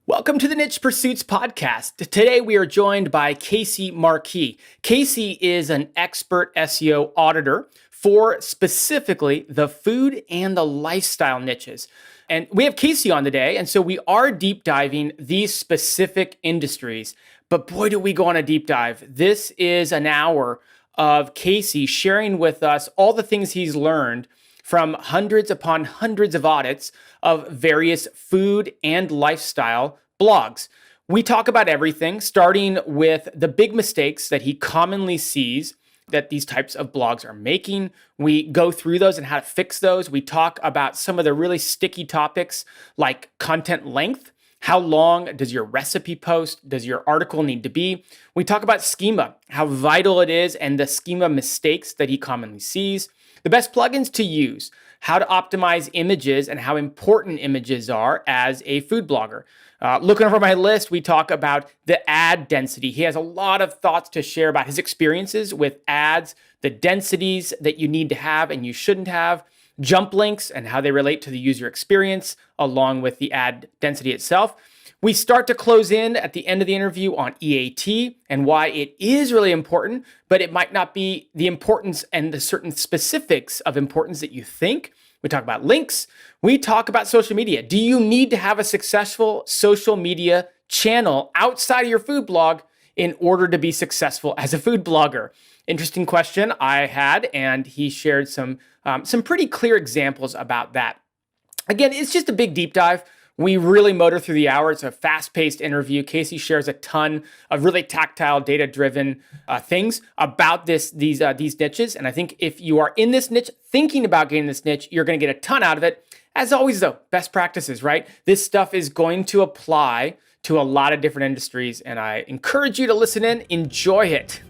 Welcome to the Niche Pursuits podcast. Today we are joined by Casey Markee. Casey is an expert SEO auditor for specifically the food and the lifestyle niches. And we have Casey on today, and so we are deep diving these specific industries. But boy, do we go on a deep dive. This is an hour of Casey sharing with us all the things he's learned from hundreds upon hundreds of audits of various food and lifestyle blogs. We talk about everything, starting with the big mistakes that he commonly sees that these types of blogs are making. We go through those and how to fix those. We talk about some of the really sticky topics like content length. How long does your recipe post, does your article need to be? We talk about schema, how vital it is, and the schema mistakes that he commonly sees. The best plugins to use, how to optimize images and how important images are as a food blogger. Looking over my list, we talk about the ad density. He has a lot of thoughts to share about his experiences with ads, the densities that you need to have and you shouldn't have, jump links and how they relate to the user experience, along with the ad density itself. We start to close in at the end of the interview on EAT and why it is really important, but it might not be the importance and the certain specifics of importance that you think. We talk about links. We talk about social media. Do you need to have a successful social media channel outside of your food blog in order to be successful as a food blogger? Interesting question I had, and he shared some pretty clear examples about that. Again, it's just a big deep dive. We really motor through the hour. It's a fast-paced interview. Casey shares a ton of really tactile, data-driven things about these niches. And I think if you are in this niche, thinking about getting this niche, you're going to get a ton out of it. As always, though, best practices, right? This stuff is going to apply to a lot of different industries, and I encourage you to listen in. Enjoy it.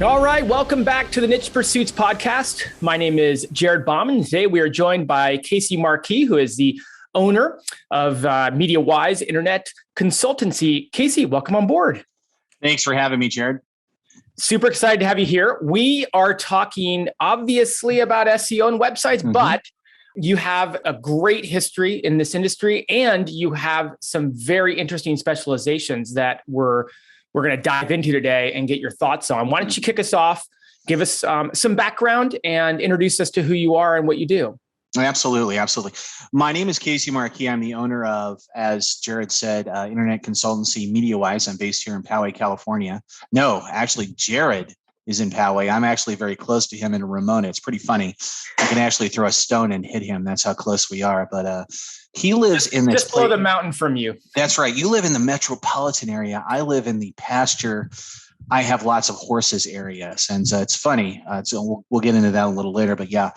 All right, welcome back to the Niche Pursuits podcast. My name is Jared Bauman. Today we are joined by Casey Markee, who is the owner of Media Wyse Internet Consultancy. Casey, welcome on board. Thanks for having me, Jared. Super excited to have you here. We are talking obviously about SEO and websites, but you have a great history in this industry and you have some very interesting specializations that we're going to dive into today and get your thoughts on. Why don't you kick us off, give us some background and introduce us to who you are and what you do. Absolutely. My name is Casey Markee. I'm the owner of, as Jared said, internet consultancy Media Wyse. I'm based here in Poway, California. No, actually, Jared is in Poway. I'm actually very close to him in Ramona. It's pretty funny. I can actually throw a stone and hit him. That's how close we are. But he lives in this just below the mountain from you. That's right. You live in the metropolitan area. I live in the pasture. I have lots of horses areas. And it's funny. So we'll get into that a little later. But yeah,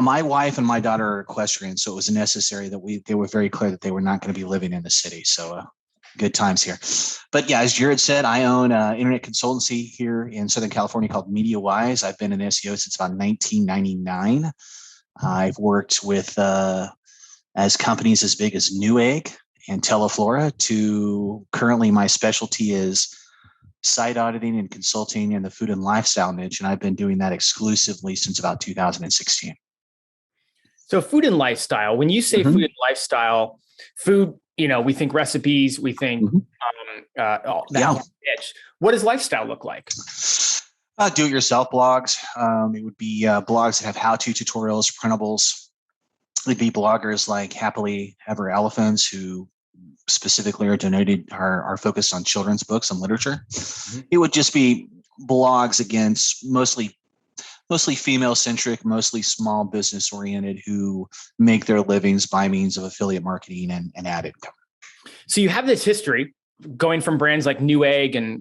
my wife and my daughter are equestrian. So it was necessary that they were very clear that they were not going to be living in the city. So good times here. But yeah, as Jared said, I own an internet consultancy here in Southern California called Media Wyse. I've been in SEO since about 1999. I've worked with as companies as big as Newegg and Teleflora to currently my specialty is site auditing and consulting in the food and lifestyle niche. And I've been doing that exclusively since about 2016. So food and lifestyle, when you say food and lifestyle, food, we think recipes, we think all that niche. What does lifestyle look like? Do-it-yourself blogs. It would be blogs that have how-to tutorials, printables. It'd be bloggers like Happily Ever Elephants who specifically are focused on children's books and literature. It would just be blogs against mostly female-centric, mostly small business-oriented who make their livings by means of affiliate marketing and ad income. So you have this history going from brands like Newegg and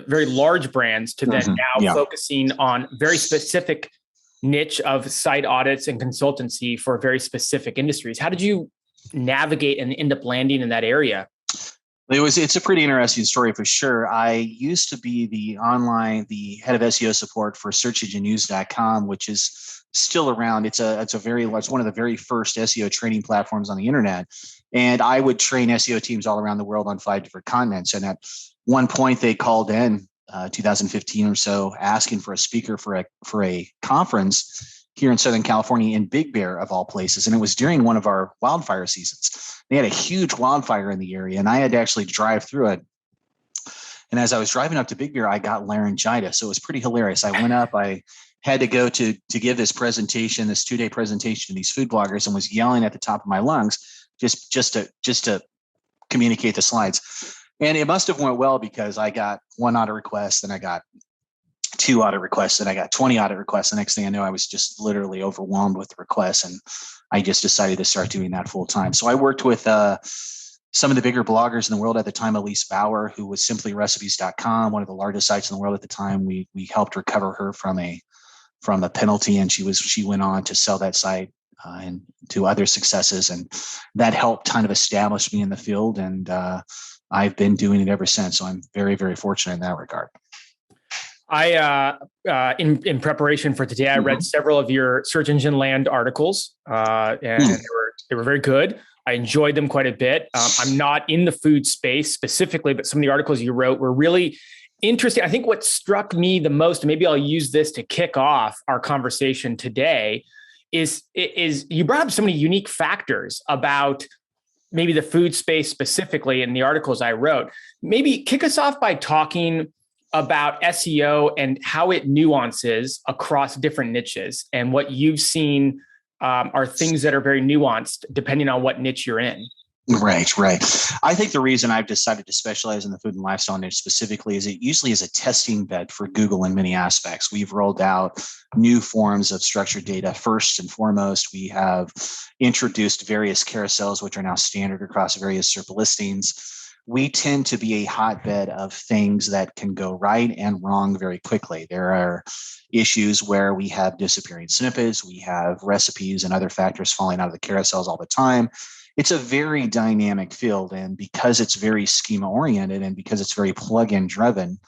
very large brands to then now focusing on very specific niche of site audits and consultancy for very specific industries. How did you navigate and end up landing in that area? It's a pretty interesting story for sure. I used to be the head of SEO support for searchenginenews.com, which is still around. It's one of the very first SEO training platforms on the internet. And I would train SEO teams all around the world on 5 different continents. And at one point they called in 2015 or so, asking for a speaker for a conference here in Southern California in Big Bear of all places. And it was during one of our wildfire seasons. They had a huge wildfire in the area, and I had to actually drive through it. And as I was driving up to Big Bear, I got laryngitis. So it was pretty hilarious. I went up, I had to go to give this presentation, this 2-day presentation to these food bloggers, and was yelling at the top of my lungs just to communicate the slides. And it must have went well, because I got 1 audit request, then I got 2 audit requests, and I got 20 audit requests. The next thing I know, I was just literally overwhelmed with the requests, and I just decided to start doing that full time. So I worked with some of the bigger bloggers in the world at the time. Elise Bauer, who was simplyrecipes.com, one of the largest sites in the world at the time. We helped recover her from a penalty, and she went on to sell that site and to other successes, and that helped kind of establish me in the field. And I've been doing it ever since. So I'm very, very fortunate in that regard. I, in preparation for today, I read several of your Search Engine Land articles, and they were very good. I enjoyed them quite a bit. I'm not in the food space specifically, but some of the articles you wrote were really interesting. I think what struck me the most, and maybe I'll use this to kick off our conversation today, is you brought up so many unique factors about maybe the food space specifically in the articles I wrote. Maybe kick us off by talking about SEO and how it nuances across different niches, and what you've seen are things that are very nuanced depending on what niche you're in. Right. I think the reason I've decided to specialize in the food and lifestyle niche specifically is it usually is a testing bed for Google in many aspects. We've rolled out new forms of structured data. First and foremost, we have introduced various carousels, which are now standard across various SERP listings. We tend to be a hotbed of things that can go right and wrong very quickly. There are issues where we have disappearing snippets, we have recipes and other factors falling out of the carousels all the time. It's a very dynamic field, and because it's very schema oriented and because it's very plugin driven,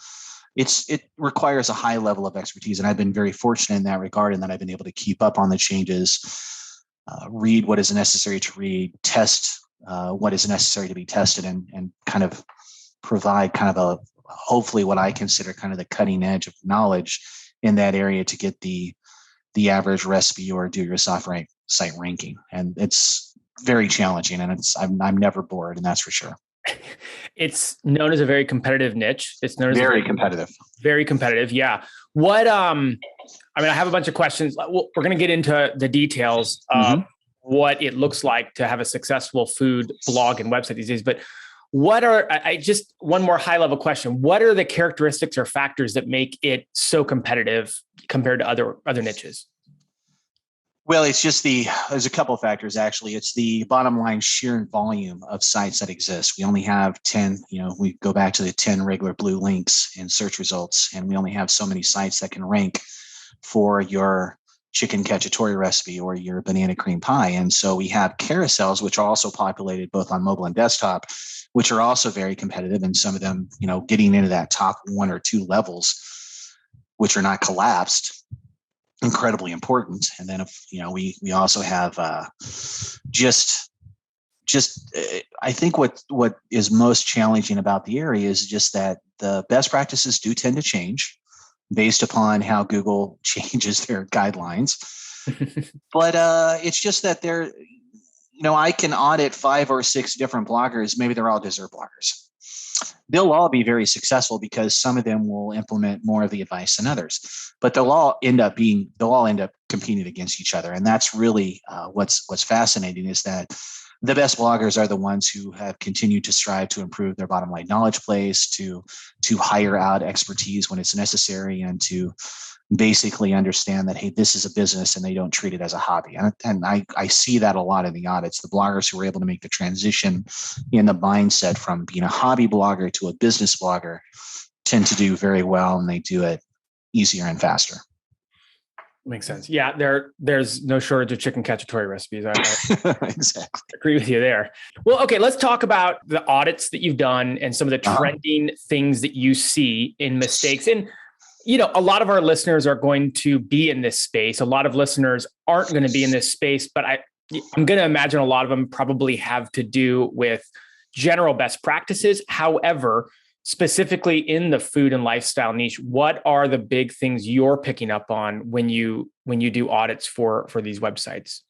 it requires a high level of expertise. And I've been very fortunate in that regard, in that I've been able to keep up on the changes, read what is necessary to read, test what is necessary to be tested, and kind of provide kind of hopefully what I consider kind of the cutting edge of knowledge in that area to get the average recipe or do-it-yourself site ranking. And it's very challenging, and I'm never bored, and that's for sure. It's known as a very competitive niche. It's known as very competitive. Very competitive. Yeah. What, I have a bunch of questions. We're going to get into the details of what it looks like to have a successful food blog and website these days. But one more high level question. What are the characteristics or factors that make it so competitive compared to other niches? Well, there's a couple of factors, actually. It's the bottom line sheer volume of sites that exist. We only have 10, we go back to the 10 regular blue links in search results, and we only have so many sites that can rank for your chicken cacciatore recipe or your banana cream pie. And so we have carousels, which are also populated both on mobile and desktop, which are also very competitive. And some of them, getting into that top 1 or 2 levels, which are not collapsed, incredibly important. And then we also have I think what is most challenging about the area is just that the best practices do tend to change based upon how Google changes their guidelines. But it's just that I can audit 5 or 6 different bloggers. Maybe they're all dessert bloggers. They'll all be very successful because some of them will implement more of the advice than others, but they'll all end up competing against each other. And that's really what's fascinating, is that the best bloggers are the ones who have continued to strive to improve their bottom line knowledge place, to hire out expertise when it's necessary, and to basically understand that, hey, this is a business and they don't treat it as a hobby. And I see that a lot in the audits. The bloggers who are able to make the transition in the mindset from being a hobby blogger to a business blogger tend to do very well, and they do it easier and faster. Makes sense. Yeah, there's no shortage of chicken cacciatore recipes. I exactly agree with you there. Well, okay, let's talk about the audits that you've done and some of the trending things that you see in mistakes. And a lot of our listeners are going to be in this space. A lot of listeners aren't going to be in this space, but I'm going to imagine a lot of them probably have to do with general best practices. However, specifically in the food and lifestyle niche, what are the big things you're picking up on when you do audits for these websites?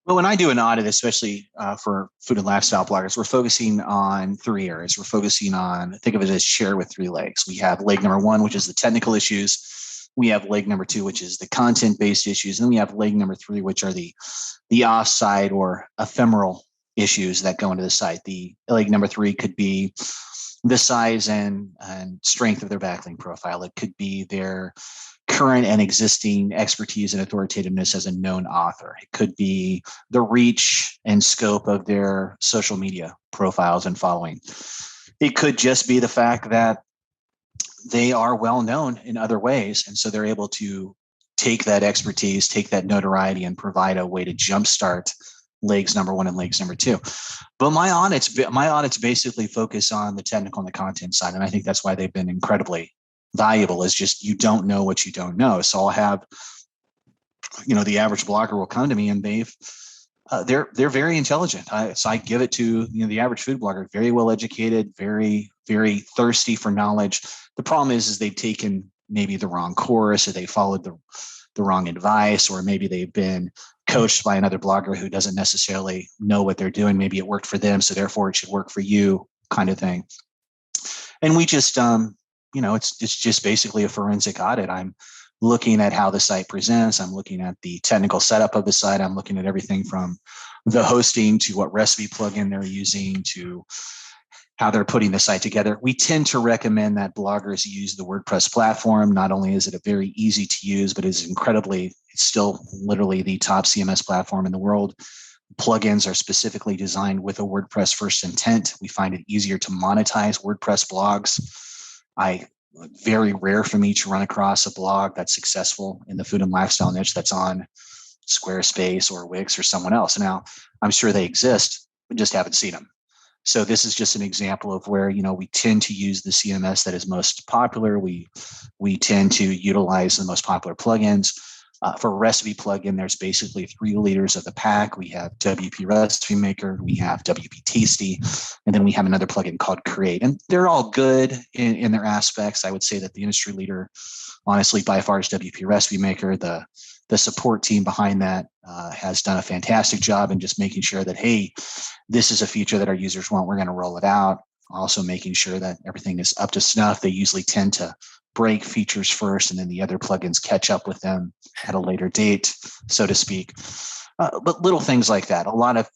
Well, when I do an audit, especially for food and lifestyle bloggers, we're focusing on three areas. We're focusing on, think of it as chair with three legs. We have leg number one, which is the technical issues. We have leg number two, which is the content-based issues. And then we have leg number three, which are the off-site or ephemeral issues that go into the site. The leg number three could be the size and strength of their backlink profile. It could be their current and existing expertise and authoritativeness as a known author. It could be the reach and scope of their social media profiles and following. It could just be the fact that they are well known in other ways. And so they're able to take that expertise, take that notoriety, and provide a way to jumpstart legs number one and legs number two. But my audits basically focus on the technical and the content side. And I think that's why they've been incredibly valuable, is just, you don't know what you don't know. So I'll have, the average blogger will come to me and they're very intelligent. So I give it to the average food blogger, very well educated, very, very thirsty for knowledge. The problem is they've taken maybe the wrong course, or they followed the wrong advice, or maybe they've been coached by another blogger who doesn't necessarily know what they're doing. Maybe it worked for them, so therefore it should work for you, kind of thing. And we just it's just basically a forensic audit. I'm looking at how the site presents. I'm looking at the technical setup of the site. I'm looking at everything from the hosting to what recipe plugin they're using to how they're putting the site together. We tend to recommend that bloggers use the WordPress platform. Not only is it a very easy to use, but it's still literally the top CMS platform in the world. Plugins are specifically designed with a WordPress first intent. We find it easier to monetize WordPress blogs. Very rare for me to run across a blog that's successful in the food and lifestyle niche that's on Squarespace or Wix or someone else. Now, I'm sure they exist, but just haven't seen them. So this is just an example of where, we tend to use the CMS that is most popular. We tend to utilize the most popular plugins. For recipe plugin, there's basically three leaders of the pack. We have WP Recipe Maker, we have WP Tasty, and then we have another plugin called Create. And they're all good in their aspects. I would say that the industry leader, honestly, by far, is WP Recipe Maker. The support team behind that has done a fantastic job in just making sure that, hey, this is a feature that our users want. We're going to roll it out. Also making sure that everything is up to snuff. They usually tend to break features first, and then the other plugins catch up with them at a later date, so to speak. But little things like that.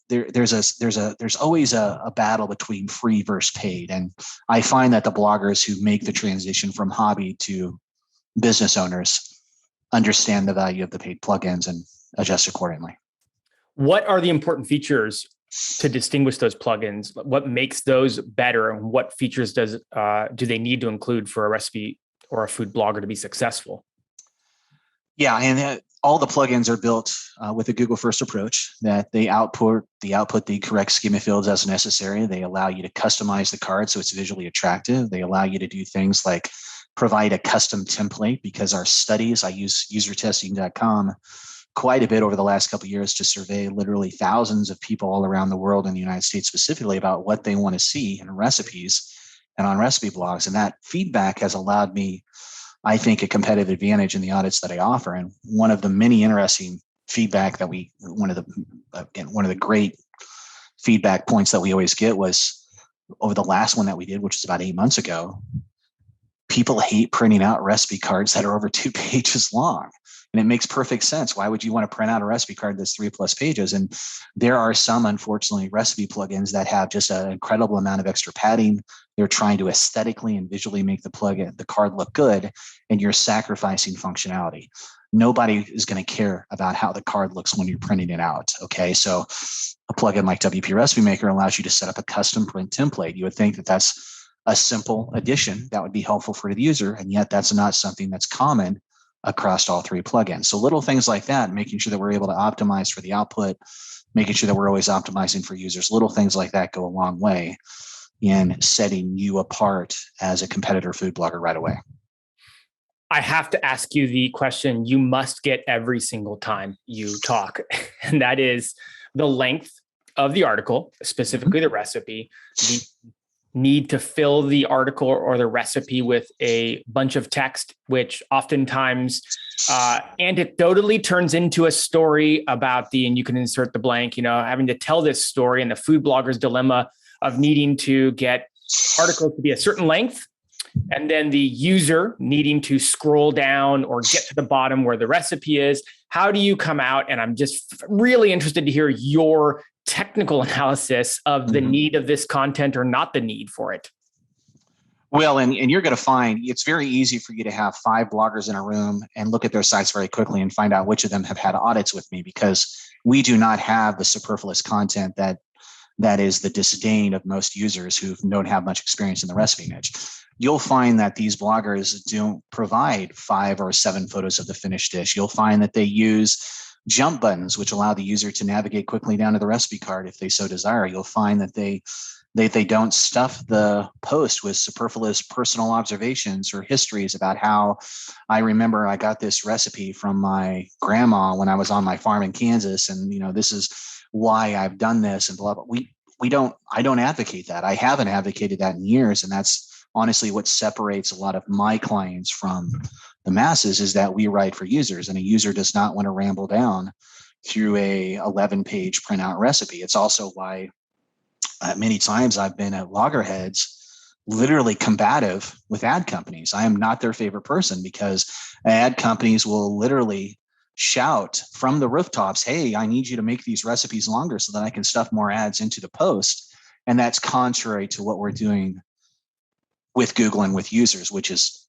There's always a battle between free versus paid, and I find that the bloggers who make the transition from hobby to business owners understand the value of the paid plugins and adjust accordingly. What are the important features to distinguish those plugins? What makes those better, and what features do they need to include for a recipe or a food blogger to be successful? Yeah, and all the plugins are built with a Google first approach, that they output the correct schema fields as necessary. They allow you to customize the card so it's visually attractive. They allow you to do things like provide a custom template, because our studies, I use usertesting.com quite a bit over the last couple of years to survey literally thousands of people all around the world, in the United States specifically, about what they want to see in recipes and on recipe blogs. And that feedback has allowed me, I think, a competitive advantage in the audits that I offer. And one of the many interesting feedback that one of the great feedback points that we always get was over the last one that we did, which was about 8 months ago. People hate printing out recipe cards that are over 2 pages long. And it makes perfect sense. Why would you want to print out a recipe card that's 3+ pages? And there are some, unfortunately, recipe plugins that have just an incredible amount of extra padding. They're trying to aesthetically and visually make the card look good, and you're sacrificing functionality. Nobody is going to care about how the card looks when you're printing it out. Okay, so a plugin like WP Recipe Maker allows you to set up a custom print template. You would think that that's a simple addition that would be helpful for the user, and yet that's not something that's common across all three plugins. So little things like that, making sure that we're able to optimize for the output, making sure that we're always optimizing for users, little things like that go a long way in setting you apart as a competitor food blogger right away. I have to ask you the question you must get every single time you talk, and that is the length of the article, specifically the recipe, the need to fill the article or the recipe with a bunch of text, which oftentimes anecdotally turns into a story about and you can insert the blank, having to tell this story, and the food blogger's dilemma of needing to get articles to be a certain length, and then the user needing to scroll down or get to the bottom where the recipe is. How do you come out? And I'm just really interested to hear your technical analysis of the need of this content or not the need for it. Well, and you're going to find it's very easy for you to have 5 bloggers in a room and look at their sites very quickly and find out which of them have had audits with me, because we do not have the superfluous content that is the disdain of most users who don't have much experience in the recipe niche. You'll find that these bloggers don't provide 5 or 7 photos of the finished dish. You'll find that they use jump buttons, which allow the user to navigate quickly down to the recipe card if they so desire. You'll find that they don't stuff the post with superfluous personal observations or histories about how I remember I got this recipe from my grandma when I was on my farm in Kansas, and this is why I've done this and blah blah. I don't advocate that. I haven't advocated that in years, and that's honestly what separates a lot of my clients from the masses, is that we write for users, and a user does not want to ramble down through a 11-page printout recipe. It's also why many times I've been at loggerheads literally combative with ad companies. I am not their favorite person, because ad companies will literally shout from the rooftops, hey, I need you to make these recipes longer so that I can stuff more ads into the post. And that's contrary to what we're doing with Google and with users, which is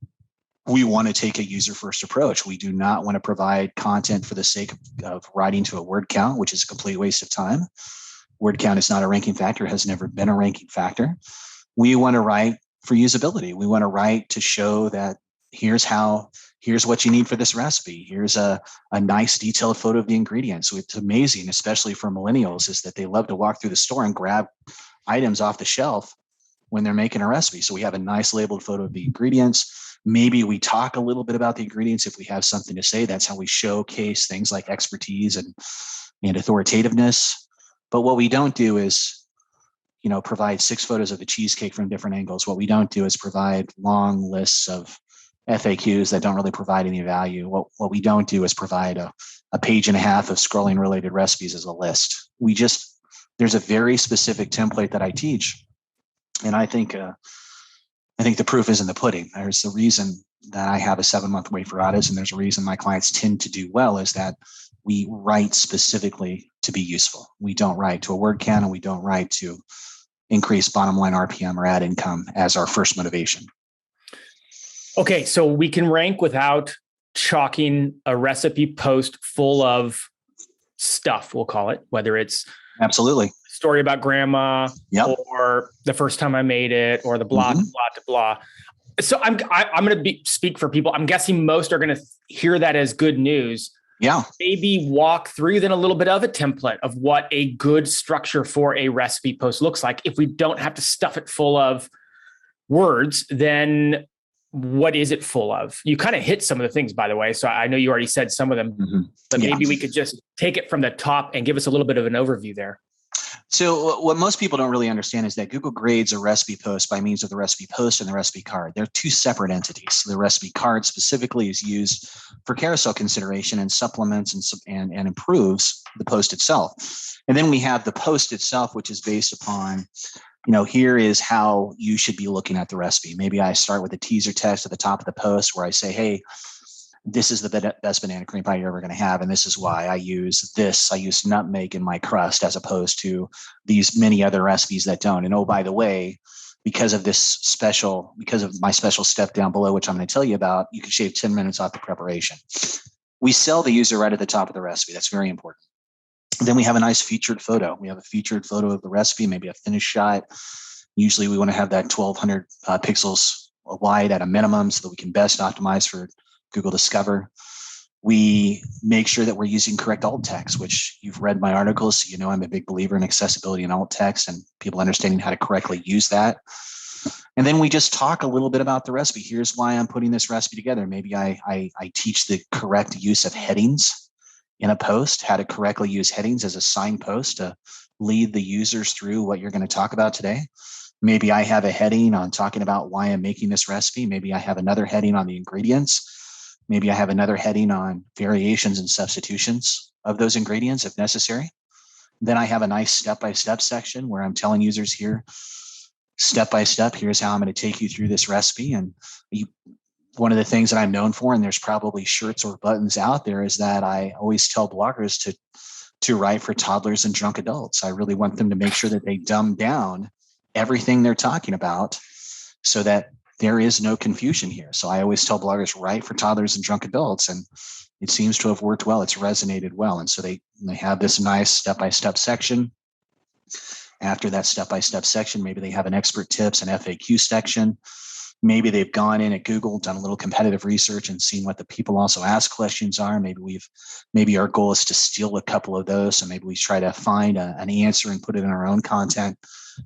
we want to take a user-first approach. We do not want to provide content for the sake of writing to a word count, which is a complete waste of time. Word count is not a ranking factor, has never been a ranking factor. We want to write for usability. We want to write to show that here's what you need for this recipe. Here's a nice detailed photo of the ingredients. What's amazing, especially for millennials, is that they love to walk through the store and grab items off the shelf when they're making a recipe. So we have a nice labeled photo of the ingredients. Maybe we talk a little bit about the ingredients if we have something to say. That's how we showcase things like expertise and authoritativeness. But what we don't do is, provide 6 photos of the cheesecake from different angles. What we don't do is provide long lists of FAQs that don't really provide any value. What we don't do is provide a page and a half of scrolling related recipes as a list. There's a very specific template that I teach. And I think the proof is in the pudding. There's the reason that I have a 7-month wait for audits, and there's a reason my clients tend to do well, is that we write specifically to be useful. We don't write to a word count, and we don't write to increase bottom line RPM or ad income as our first motivation. Okay, so we can rank without chalking a recipe post full of stuff, we'll call it, whether it's absolutely story about grandma, yep, or the first time I made it, or the blah, blah, blah. So I'm going to speak for people. I'm guessing most are going to hear that as good news. Yeah. Maybe walk through then a little bit of a template of what a good structure for a recipe post looks like. If we don't have to stuff it full of words, then what is it full of? You kind of hit some of the things, by the way. So I know you already said some of them, but maybe we could just take it from the top and give us a little bit of an overview there. So what most people don't really understand is that Google grades a recipe post by means of the recipe post and the recipe card. They're 2 separate entities. The recipe card specifically is used for carousel consideration and supplements and improves the post itself. And then we have the post itself, which is based upon, here is how you should be looking at the recipe. Maybe I start with a teaser text at the top of the post where I say, hey, this is the best banana cream pie you're ever going to have. And this is why I use this. I use nutmeg in my crust as opposed to these many other recipes that don't. And oh, by the way, because of my special step down below, which I'm going to tell you about, you can shave 10 minutes off the preparation. We sell the user right at the top of the recipe. That's very important. Then we have a nice featured photo. We have a featured photo of the recipe, maybe a finished shot. Usually we want to have that 1200 pixels wide at a minimum so that we can best optimize for Google Discover. We make sure that we're using correct alt text, which you've read my articles, so you know I'm a big believer in accessibility and alt text and people understanding how to correctly use that. And then we just talk a little bit about the recipe. Here's why I'm putting this recipe together. Maybe I teach the correct use of headings in a post, how to correctly use headings as a signpost to lead the users through what you're going to talk about today. Maybe I have a heading on talking about why I'm making this recipe. Maybe I have another heading on the ingredients. Maybe I have another heading on variations and substitutions of those ingredients if necessary. Then I have a nice step-by-step section where I'm telling users here, step by step, here's how I'm going to take you through this recipe. And one of the things that I'm known for, and there's probably shirts or buttons out there, is that I always tell bloggers to write for toddlers and drunk adults. I really want them to make sure that they dumb down everything they're talking about so that there is no confusion here. So I always tell bloggers, write for toddlers and drunk adults. And it seems to have worked well. It's resonated well. And so they have this nice step-by-step section. After that step-by-step section, maybe they have an expert tips and FAQ section. Maybe they've gone in at Google, done a little competitive research and seen what the people also ask questions are. Maybe our goal is to steal a couple of those. So maybe we try to find an answer and put it in our own content,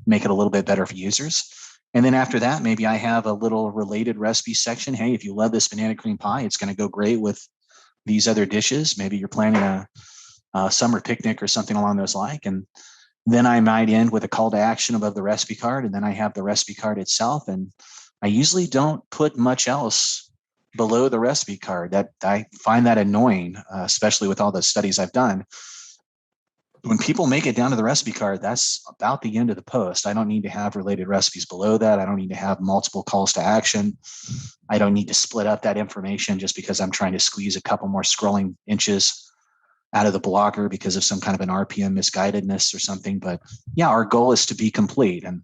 make it a little bit better for users. And then after that, maybe I have a little related recipe section. Hey, if you love this banana cream pie, it's going to go great with these other dishes. Maybe you're planning a summer picnic or something along those lines. And then I might end with a call to action above the recipe card. And then I have the recipe card itself. And I usually don't put much else below the recipe card. That I find that annoying, especially with all the studies I've done. When people make it down to the recipe card, that's about the end of the post. I don't need to have related recipes below that. I don't need to have multiple calls to action. I don't need to split up that information just because I'm trying to squeeze a couple more scrolling inches out of the blogger because of some kind of an RPM misguidedness or something. But yeah, our goal is to be complete. And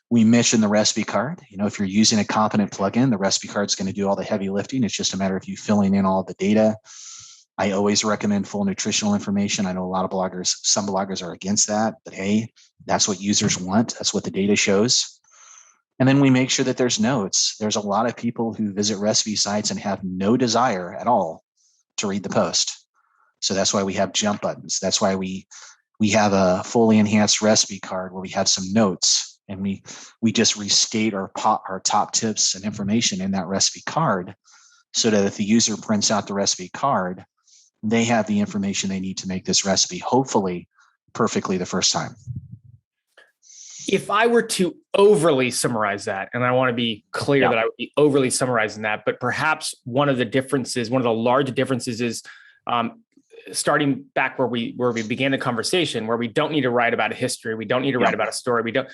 we mention the recipe card. If you're using a competent plugin, the recipe card is going to do all the heavy lifting. It's just a matter of you filling in all the data. I always recommend full nutritional information. I know a lot of bloggers, some bloggers are against that, but hey, that's what users want. That's what the data shows. And then we make sure that there's notes. There's a lot of people who visit recipe sites and have no desire at all to read the post. So that's why we have jump buttons. That's why we have a fully enhanced recipe card where we have some notes and we just restate our top tips and information in that recipe card so that if the user prints out the recipe card, they have the information they need to make this recipe, hopefully perfectly the first time. If I were to overly summarize that, and I want to be clear that I would be overly summarizing that, but perhaps one of the large differences is starting back where we began the conversation, where we don't need to write about a history, we don't need to write about a story, we don't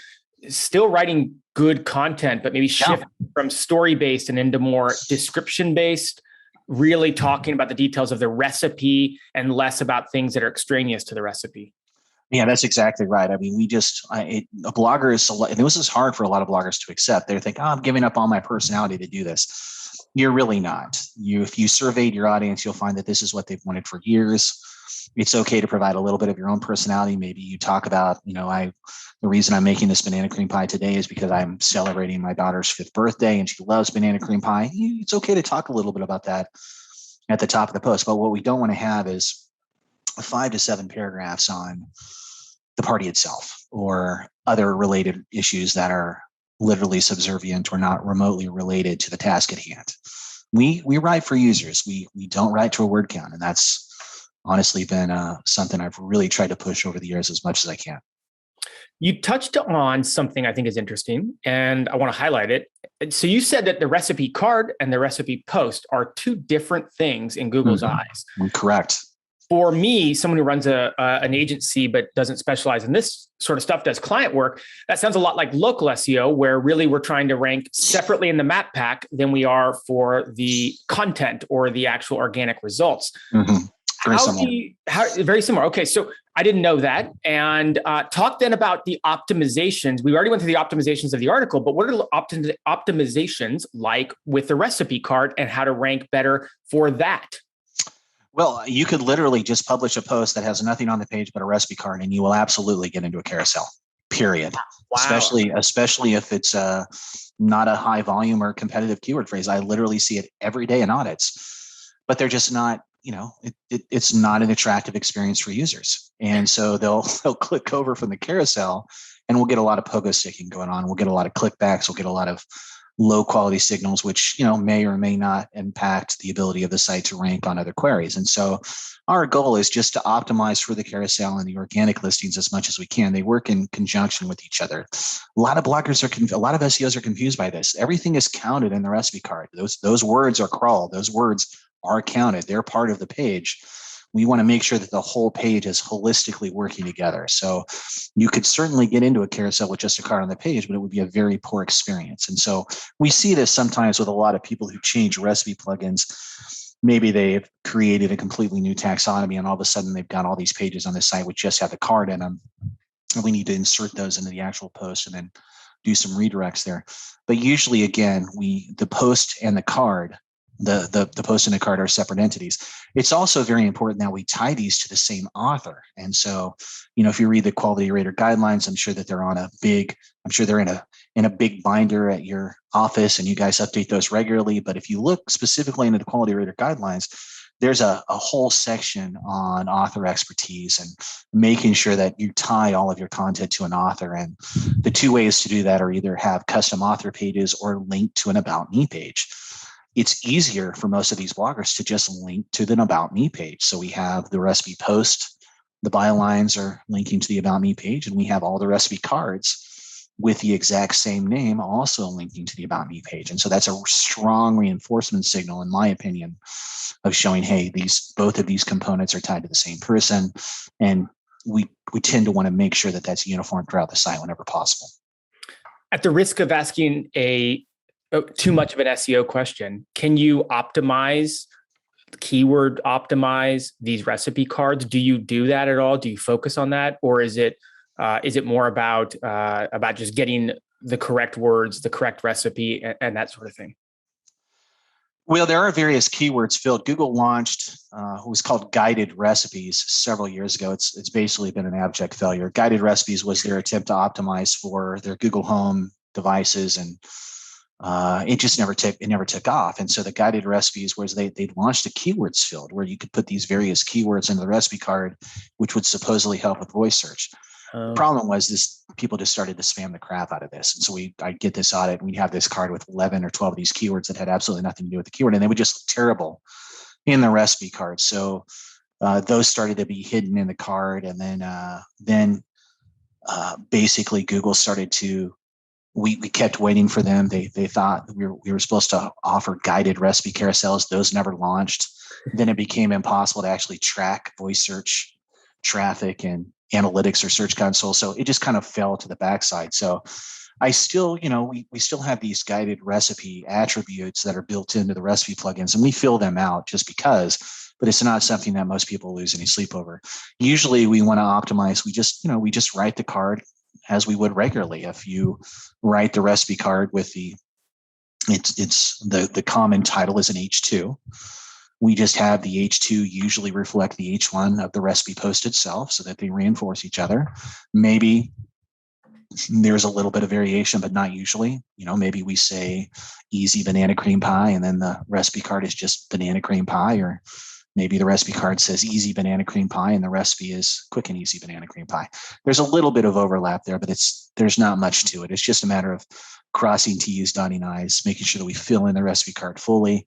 still writing good content, but maybe shift from story-based and into more description-based, really talking about the details of the recipe and less about things that are extraneous to the recipe. Yeah, that's exactly right. I mean, a blogger is, and this is hard for a lot of bloggers to accept. They think, I'm giving up all my personality to do this. You're really not. If you surveyed your audience, you'll find that this is what they've wanted for years. It's okay to provide a little bit of your own personality. Maybe you talk about, the reason I'm making this banana cream pie today is because I'm celebrating my daughter's 5th birthday and she loves banana cream pie. It's okay to talk a little bit about that at the top of the post. But what we don't want to have is 5 to 7 paragraphs on the party itself or other related issues that are literally subservient or not remotely related to the task at hand. We write for users. We don't write to a word count. And that's honestly been something I've really tried to push over the years as much as I can. You touched on something I think is interesting, and I want to highlight it. So you said that the recipe card and the recipe post are two different things in Google's eyes. Correct. For me, someone who runs an agency but doesn't specialize in this sort of stuff, does client work, that sounds a lot like local SEO, where really we're trying to rank separately in the map pack than we are for the content or the actual organic results. Mm-hmm. Very similar. Okay, so I didn't know that. And talk then about the optimizations. We already went through the optimizations of the article, but what are the optimizations like with the recipe card and how to rank better for that? Well, you could literally just publish a post that has nothing on the page but a recipe card, and you will absolutely get into a carousel, period. Wow. Especially if it's not a high volume or competitive keyword phrase. I literally see it every day in audits, but they're just not, it's not an attractive experience for users. And so they'll click over from the carousel and we'll get a lot of pogo sticking going on. We'll get a lot of clickbacks. We'll get a lot of low quality signals, which, may or may not impact the ability of the site to rank on other queries. And so our goal is just to optimize for the carousel and the organic listings as much as we can. They work in conjunction with each other. A lot of a lot of SEOs are confused by this. Everything is counted in the recipe card. Those words are crawled. Those words are counted. They're part of the page. We want to make sure that the whole page is holistically working together. So you could certainly get into a carousel with just a card on the page, but it would be a very poor experience. And so we see this sometimes with a lot of people who change recipe plugins. Maybe they've created a completely new taxonomy and all of a sudden they've got all these pages on the site which just have the card in them. And we need to insert those into the actual post and then do some redirects there. But usually, again, the post and the card, the post and the card are separate entities. It's also very important that we tie these to the same author. And so, if you read the quality rater guidelines, I'm sure that they're in a big binder at your office and you guys update those regularly. But if you look specifically into the quality rater guidelines, there's a whole section on author expertise and making sure that you tie all of your content to an author. And the two ways to do that are either have custom author pages or link to an About Me page. It's easier for most of these bloggers to just link to the About Me page. So we have the recipe post, the bylines are linking to the About Me page, and we have all the recipe cards with the exact same name also linking to the About Me page. And so that's a strong reinforcement signal, in my opinion, of showing, hey, both of these components are tied to the same person. And we tend to want to make sure that that's uniform throughout the site whenever possible. At the risk of asking too much of an SEO question, can you keyword optimize these recipe cards? Do you do that at all? Do you focus on that? Or is it more about just getting the correct words, the correct recipe, and that sort of thing? Well, there are various keywords filled. Google launched what was called guided recipes several years ago. It's basically been an abject failure. Guided recipes was their attempt to optimize for their Google Home devices, and it just never took off. And so the guided recipes was they launched a keywords field where you could put these various keywords into the recipe card, which would supposedly help with voice search. The problem was people just started to spam the crap out of this. And so I'd get this audit and we'd have this card with 11 or 12 of these keywords that had absolutely nothing to do with the keyword. And they would just look terrible in the recipe card. So those started to be hidden in the card. And then basically Google started to, we kept waiting for them. They thought we were supposed to offer guided recipe carousels. Those never launched. Then it became impossible to actually track voice search traffic and analytics or search console. So it just kind of fell to the backside. So I still, we still have these guided recipe attributes that are built into the recipe plugins, and we fill them out just because, but it's not something that most people lose any sleep over. Usually we want to optimize. We just write the card as we would regularly. If you write the recipe card with the common title is an H2. We just have the H2 usually reflect the H1 of the recipe post itself so that they reinforce each other. Maybe there's a little bit of variation, but not usually. Maybe we say easy banana cream pie and then the recipe card is just banana cream pie, or maybe the recipe card says easy banana cream pie and the recipe is quick and easy banana cream pie. There's a little bit of overlap there, but there's not much to it. It's just a matter of crossing T's, dotting I's, making sure that we fill in the recipe card fully.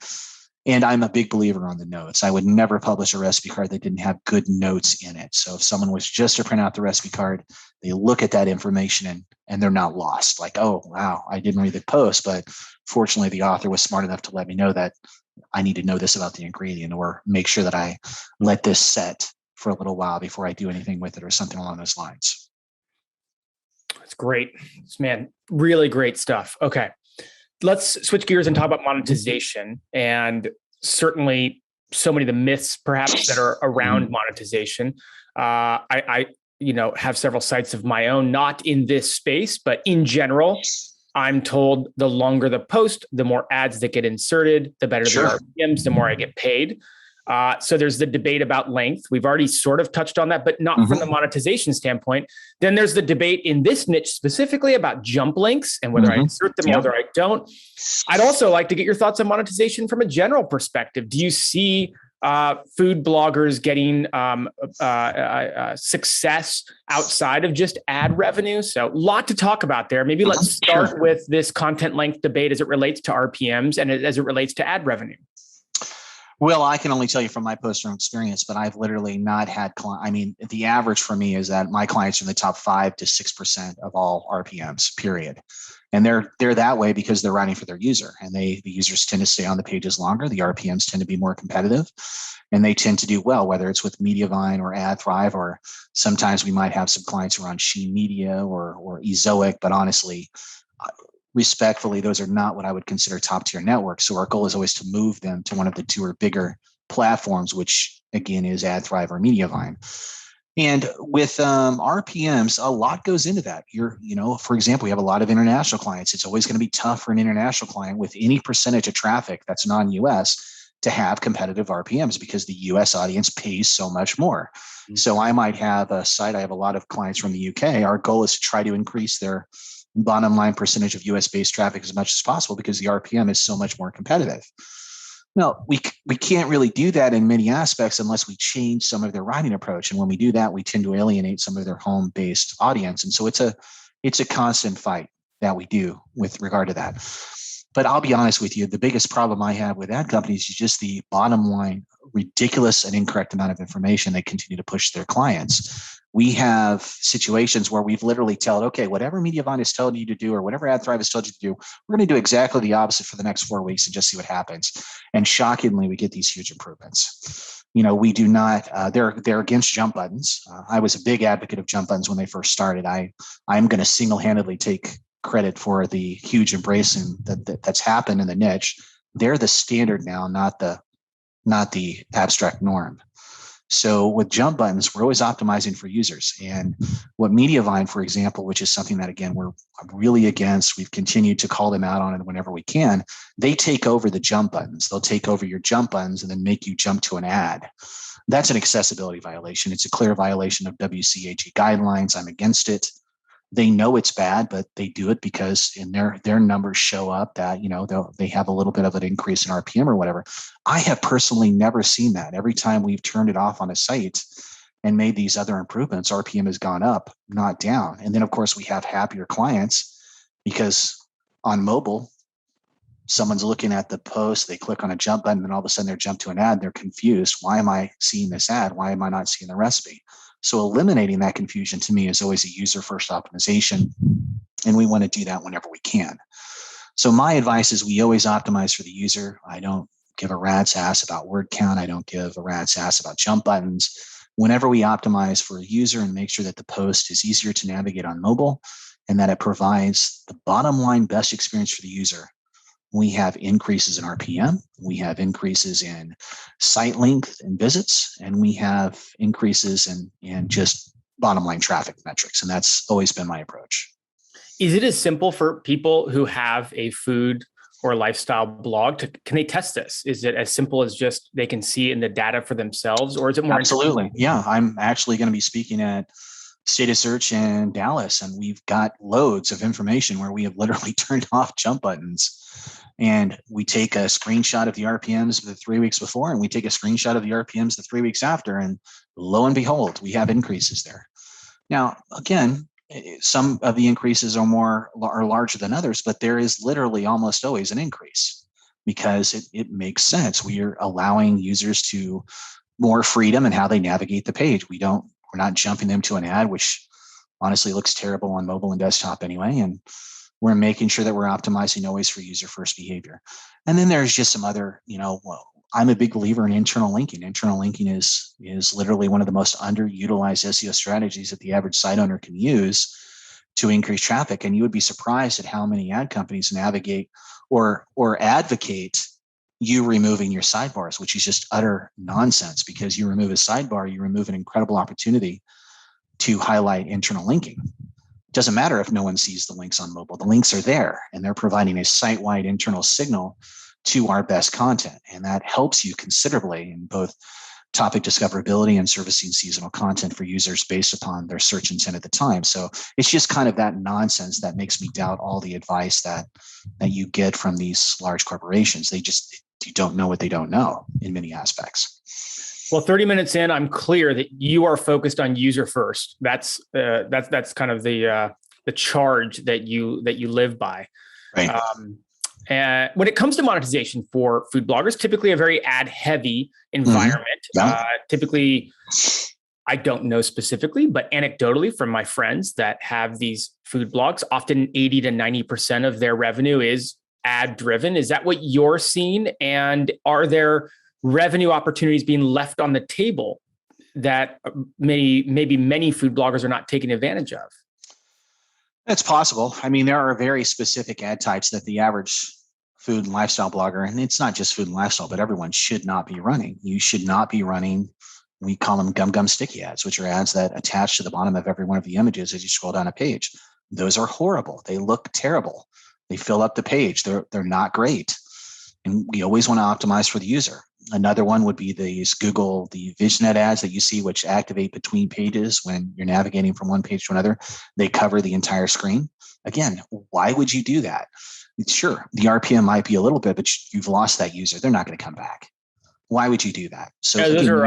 And I'm a big believer on the notes. I would never publish a recipe card that didn't have good notes in it. So if someone was just to print out the recipe card, they look at that information and they're not lost. Like, oh, wow, I didn't read the post, but fortunately the author was smart enough to let me know that I need to know this about the ingredient, or make sure that I let this set for a little while before I do anything with it, or something along those lines. That's great. Man, really great stuff. Okay. Let's switch gears and talk about monetization, and certainly so many of the myths perhaps that are around monetization. I have several sites of my own, not in this space, but in general, I'm told the longer the post, the more ads that get inserted, the better the RPMs, the more I get paid. So there's the debate about length. We've already sort of touched on that, but not from the monetization standpoint. Then there's the debate in this niche specifically about jump links and whether I insert them or whether I don't. I'd also like to get your thoughts on monetization from a general perspective. Do you see food bloggers getting success outside of just ad revenue. So a lot to talk about there. Maybe let's start with this content length debate as it relates to RPMs and as it relates to ad revenue. Well, I can only tell you from my personal experience, but I've literally not had the average for me is that my clients are in the top 5 to 6% of all RPMs, period. And they're that way because they're writing for their user, and the users tend to stay on the pages longer. The RPMs tend to be more competitive, and they tend to do well, whether it's with Media Wyse or AdThrive, or sometimes we might have some clients who are on Schema Media or Ezoic, but honestly, respectfully, those are not what I would consider top tier networks. So our goal is always to move them to one of the 2 or bigger platforms, which again is AdThrive or Media Wyse. And with RPMs, a lot goes into that. For example, we have a lot of international clients. It's always going to be tough for an international client with any percentage of traffic that's non-US to have competitive RPMs because the US audience pays so much more. Mm-hmm. So I might have a site. I have a lot of clients from the UK. Our goal is to try to increase their bottom line percentage of US based traffic as much as possible because the RPM is so much more competitive. Well, we can't really do that in many aspects unless we change some of their writing approach. And when we do that, we tend to alienate some of their home based audience. And so it's a constant fight that we do with regard to that. But I'll be honest with you, the biggest problem I have with ad companies is just the bottom line, ridiculous and incorrect amount of information they continue to push their clients. We have situations where we've literally told, okay, whatever Media Wyse has told you to do or whatever AdThrive has told you to do, we're going to do exactly the opposite for the next 4 weeks and just see what happens. And shockingly, we get these huge improvements. We do not, they're against jump buttons. I was a big advocate of jump buttons when they first started. I'm going to single-handedly take credit for the huge embracing that's happened in the niche. They're the standard now, not the abstract norm. So with jump buttons, we're always optimizing for users. And what Media Wyse, for example, which is something that, again, we're really against, we've continued to call them out on it whenever we can, they take over the jump buttons. They'll take over your jump buttons and then make you jump to an ad. That's an accessibility violation. It's a clear violation of WCAG guidelines. I'm against it. They know it's bad, but they do it because in their numbers show up that, they have a little bit of an increase in RPM or whatever. I have personally never seen that. Every time we've turned it off on a site and made these other improvements, RPM has gone up, not down. And then, of course, we have happier clients because on mobile, someone's looking at the post, they click on a jump button, and all of a sudden they're jumped to an ad. They're confused. Why am I seeing this ad? Why am I not seeing the recipe? So eliminating that confusion to me is always a user-first optimization, and we want to do that whenever we can. So my advice is we always optimize for the user. I don't give a rat's ass about word count. I don't give a rat's ass about jump buttons. Whenever we optimize for a user and make sure that the post is easier to navigate on mobile and that it provides the bottom line best experience for the user, we have increases in RPM, we have increases in site length and visits, and we have increases in just bottom line traffic metrics. And that's always been my approach. Is it as simple for people who have a food or lifestyle blog can they test this? Is it as simple as just they can see in the data for themselves, or is it more? Absolutely. Yeah. I'm actually going to be speaking at State of Search in Dallas, and we've got loads of information where we have literally turned off jump buttons. And we take a screenshot of the RPMs the 3 weeks before, and we take a screenshot of the RPMs the 3 weeks after, and lo and behold, we have increases there. Now, again, some of the increases are larger than others, but there is literally almost always an increase because it makes sense. We are allowing users to more freedom in how they navigate the page. We're not jumping them to an ad, which honestly looks terrible on mobile and desktop anyway. And we're making sure that we're optimizing always for user first behavior. And then there's just some other, I'm a big believer in internal linking. Internal linking is literally one of the most underutilized SEO strategies that the average site owner can use to increase traffic. And you would be surprised at how many ad companies navigate or advocate you removing your sidebars, which is just utter nonsense, because you remove a sidebar, you remove an incredible opportunity to highlight internal linking. It doesn't matter if no one sees the links on mobile. The links are there, and they're providing a site-wide internal signal to our best content. And that helps you considerably in both topic discoverability and servicing seasonal content for users based upon their search intent at the time. So it's just kind of that nonsense that makes me doubt all the advice that you get from these large corporations. you don't know what they don't know in many aspects. Well, 30 minutes in, I'm clear that you are focused on user first. That's kind of the charge that you live by. Right. And when it comes to monetization for food bloggers, typically a very ad heavy environment. Yeah. Typically, I don't know specifically, but anecdotally from my friends that have these food blogs, often 80 to 90% of their revenue is ad driven. Is that what you're seeing? And are there revenue opportunities being left on the table that many food bloggers are not taking advantage of? It's possible. I mean, there are very specific ad types that the average food and lifestyle blogger, and it's not just food and lifestyle, but everyone should not be running. You should not be running, we call them gum sticky ads, which are ads that attach to the bottom of every one of the images as you scroll down a page. Those are horrible. They look terrible. They fill up the page. They're not great. And we always want to optimize for the user. Another one would be the VisionNet ads that you see, which activate between pages when you're navigating from one page to another. They cover the entire screen. Again, why would you do that? Sure, the RPM might be a little bit, but you've lost that user. They're not going to come back. Why would you do that? So those are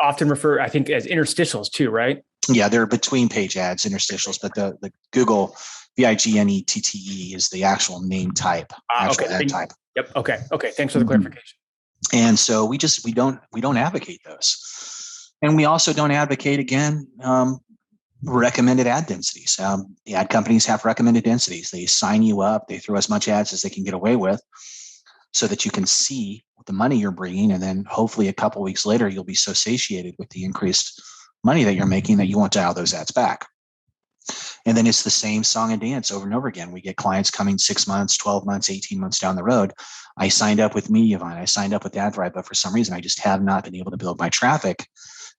often referred, I think, as interstitials too, right? Yeah, they're between page ads, interstitials, but the Google VIGNETTE is the actual name type, actual ad type. Yep. Okay. Thanks for the clarification. And so we don't advocate those, and we also don't advocate recommended ad densities. The ad companies have recommended densities. They sign you up. They throw as much ads as they can get away with, so that you can see the money you're bringing, and then hopefully a couple of weeks later you'll be so satiated with the increased money that you're making that you won't dial those ads back. And then it's the same song and dance over and over again. We get clients coming 6 months, 12 months, 18 months down the road. I signed up with Media Wyse. I signed up with AdThrive, but for some reason, I just have not been able to build my traffic.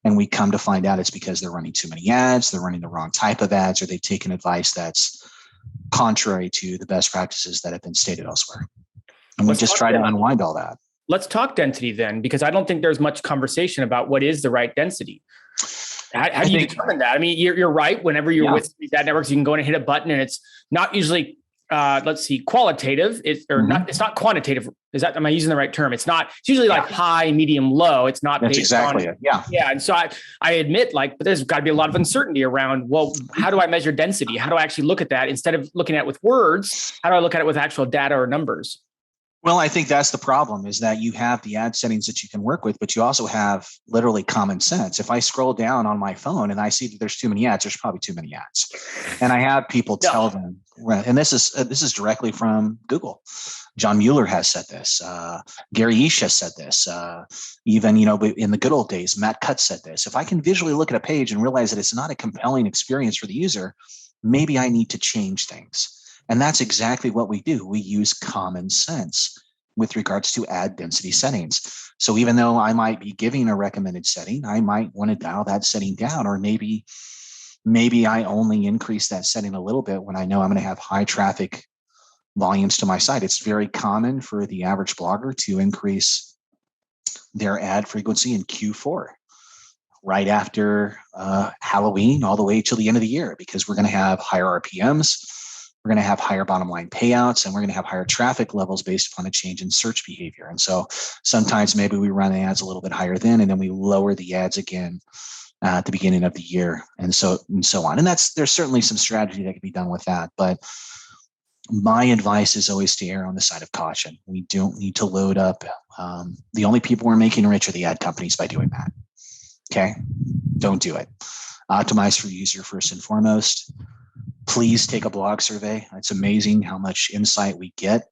And we come to find out it's because they're running too many ads, they're running the wrong type of ads, or they've taken advice that's contrary to the best practices that have been stated elsewhere. And we just try to unwind all that. Let's talk density then, because I don't think there's much conversation about what is the right density. How do you determine that? I mean, you're right. Whenever you're with these ad networks, you can go in and hit a button, and it's not usually, qualitative. It's not quantitative. Am I using the right term? It's usually like high, medium, low. It's not. That's exactly it. Yeah. Yeah. And so I admit, but there's got to be a lot of uncertainty around, well, how do I measure density? How do I actually look at that instead of looking at it with words? How do I look at it with actual data or numbers? Well, I think that's the problem, is that you have the ad settings that you can work with, but you also have literally common sense. If I scroll down on my phone and I see that there's too many ads, there's probably too many ads. And I have people tell them, and this is directly from Google. John Mueller has said this. Gary Eash has said this. Even, in the good old days, Matt Cutts said this. If I can visually look at a page and realize that it's not a compelling experience for the user, maybe I need to change things. And that's exactly what we do. We use common sense with regards to ad density settings. So even though I might be giving a recommended setting, I might want to dial that setting down, or maybe I only increase that setting a little bit when I know I'm going to have high traffic volumes to my site. It's very common for the average blogger to increase their ad frequency in Q4, right after Halloween, all the way till the end of the year, because we're going to have higher RPMs. We're going to have higher bottom line payouts, and we're going to have higher traffic levels based upon a change in search behavior. And so sometimes maybe we run ads a little bit higher then, and then we lower the ads again at the beginning of the year, and so on. And there's certainly some strategy that can be done with that. But my advice is always to err on the side of caution. We don't need to load up. The only people we're making rich are the ad companies by doing that. Okay? Don't do it. Optimize for user first and foremost. Please take a blog survey. It's amazing how much insight we get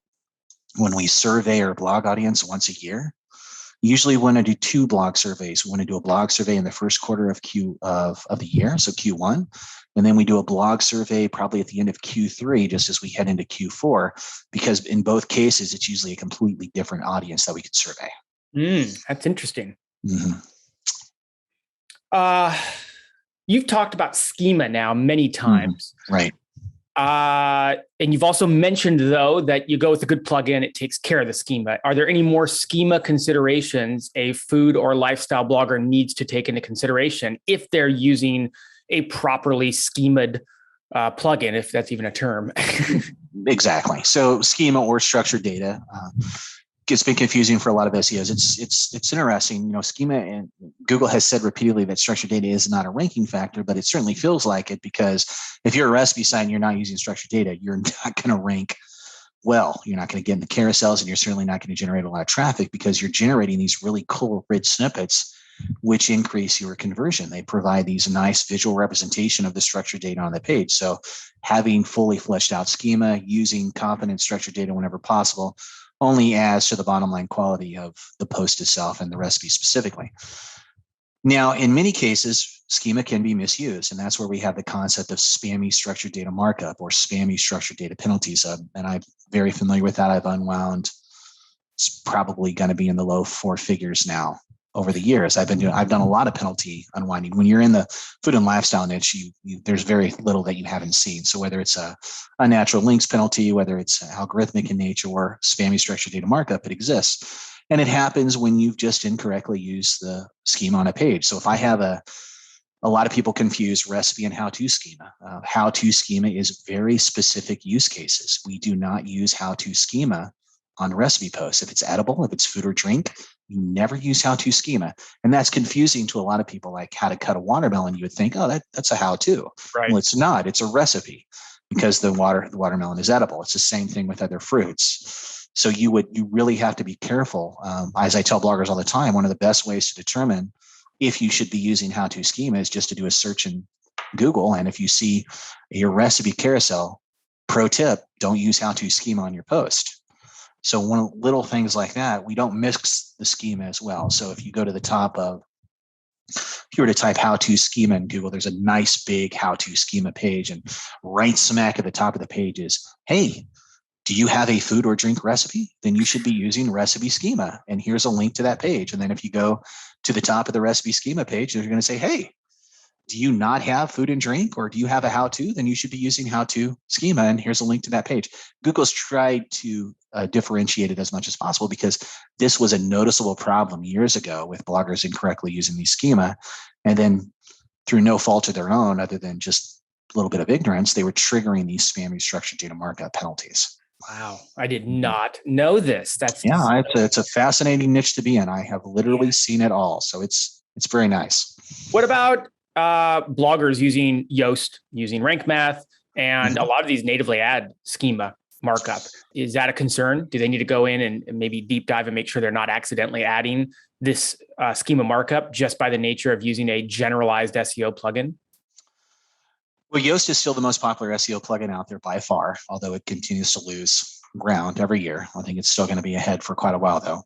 when we survey our blog audience once a year. Usually we want to do 2 blog surveys. We want to do a blog survey in the first quarter of the year, so Q1. And then we do a blog survey probably at the end of Q3, just as we head into Q4, because in both cases, it's usually a completely different audience that we could survey. That's interesting. Mm-hmm. You've talked about Schema now many times. Right. And you've also mentioned, though, that you go with a good plugin, it takes care of the schema. Are there any more schema considerations a food or lifestyle blogger needs to take into consideration if they're using a properly schemaed plugin, if that's even a term? Exactly. So schema or structured data. it's been confusing for a lot of SEOs. It's interesting. Schema, and Google has said repeatedly that structured data is not a ranking factor, but it certainly feels like it, because if you're a recipe site and you're not using structured data, you're not going to rank well. You're not going to get in the carousels, and you're certainly not going to generate a lot of traffic, because you're generating these really cool, rich snippets, which increase your conversion. They provide these nice visual representation of the structured data on the page. So having fully fleshed out schema, using confident structured data whenever possible, only adds to the bottom line quality of the post itself and the recipe specifically. Now, in many cases, schema can be misused, and that's where we have the concept of spammy structured data markup or spammy structured data penalties. And I'm very familiar with that. I've unwound. It's probably going to be in the low four figures now over the years. I've done a lot of penalty unwinding. When you're in the food and lifestyle niche, there's very little that you haven't seen. So whether it's a unnatural links penalty, whether it's algorithmic in nature, or spammy structured data markup, it exists. And it happens when you've just incorrectly used the schema on a page. So if I have a lot of people confuse recipe and how-to schema. How-to schema is very specific use cases. We do not use how-to schema on recipe posts. If it's edible, if it's food or drink, you never use how-to schema. And that's confusing to a lot of people, like how to cut a watermelon. You would think, oh, that's a how-to. Right. Well, it's not. It's a recipe, because the watermelon is edible. It's the same thing with other fruits. So you really have to be careful. As I tell bloggers all the time, one of the best ways to determine if you should be using how-to schema is just to do a search in Google. And if you see your recipe carousel, pro tip, don't use how-to schema on your post. So one of little things like that, we don't mix the schema as well. So if you go to the top of, if you were to type how-to schema in Google, there's a nice big how-to schema page, and right smack at the top of the page is, hey, do you have a food or drink recipe? Then you should be using recipe schema. And here's a link to that page. And then if you go to the top of the recipe schema page, they're going to say, hey, do you not have food and drink, or do you have a how-to? Then you should be using how-to schema. And here's a link to that page. Google's tried to differentiate it as much as possible, because this was a noticeable problem years ago with bloggers incorrectly using these schema. And then through no fault of their own, other than just a little bit of ignorance, they were triggering these spammy structured data markup penalties. Wow. I did not know this. It's a fascinating niche to be in. I have literally seen it all. So it's very nice. What about bloggers using Yoast, using rank math, and a lot of these natively add schema markup? Is that a concern? Do they need to go in and maybe deep dive and make sure they're not accidentally adding this schema markup just by the nature of using a generalized SEO plugin? Well, Yoast is still the most popular SEO plugin out there by far, although it continues to lose ground every year. I think it's still going to be ahead for quite a while, though.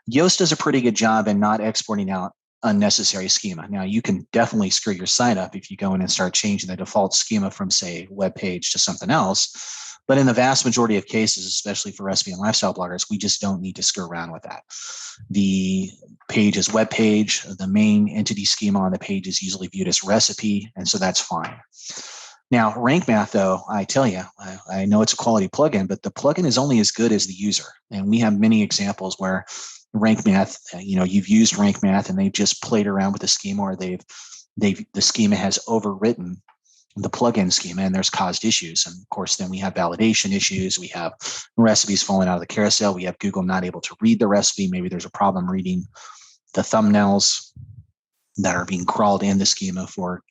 Yoast does a pretty good job in not exporting out unnecessary schema. Now, you can definitely screw your site up if you go in and start changing the default schema from, say, web page to something else. But in the vast majority of cases, especially for recipe and lifestyle bloggers, we just don't need to screw around with that. The page is web page. The main entity schema on the page is usually viewed as recipe, and so that's fine. Now, rank math, though, I tell you, I know it's a quality plugin, but the plugin is only as good as the user. And we have many examples where rank math, you've used rank math and they've just played around with the schema, or the schema has overwritten the plugin schema, and there's caused issues. And of course, then we have validation issues. We have recipes falling out of the carousel. We have Google not able to read the recipe. Maybe there's a problem reading the thumbnails that are being crawled in the schema for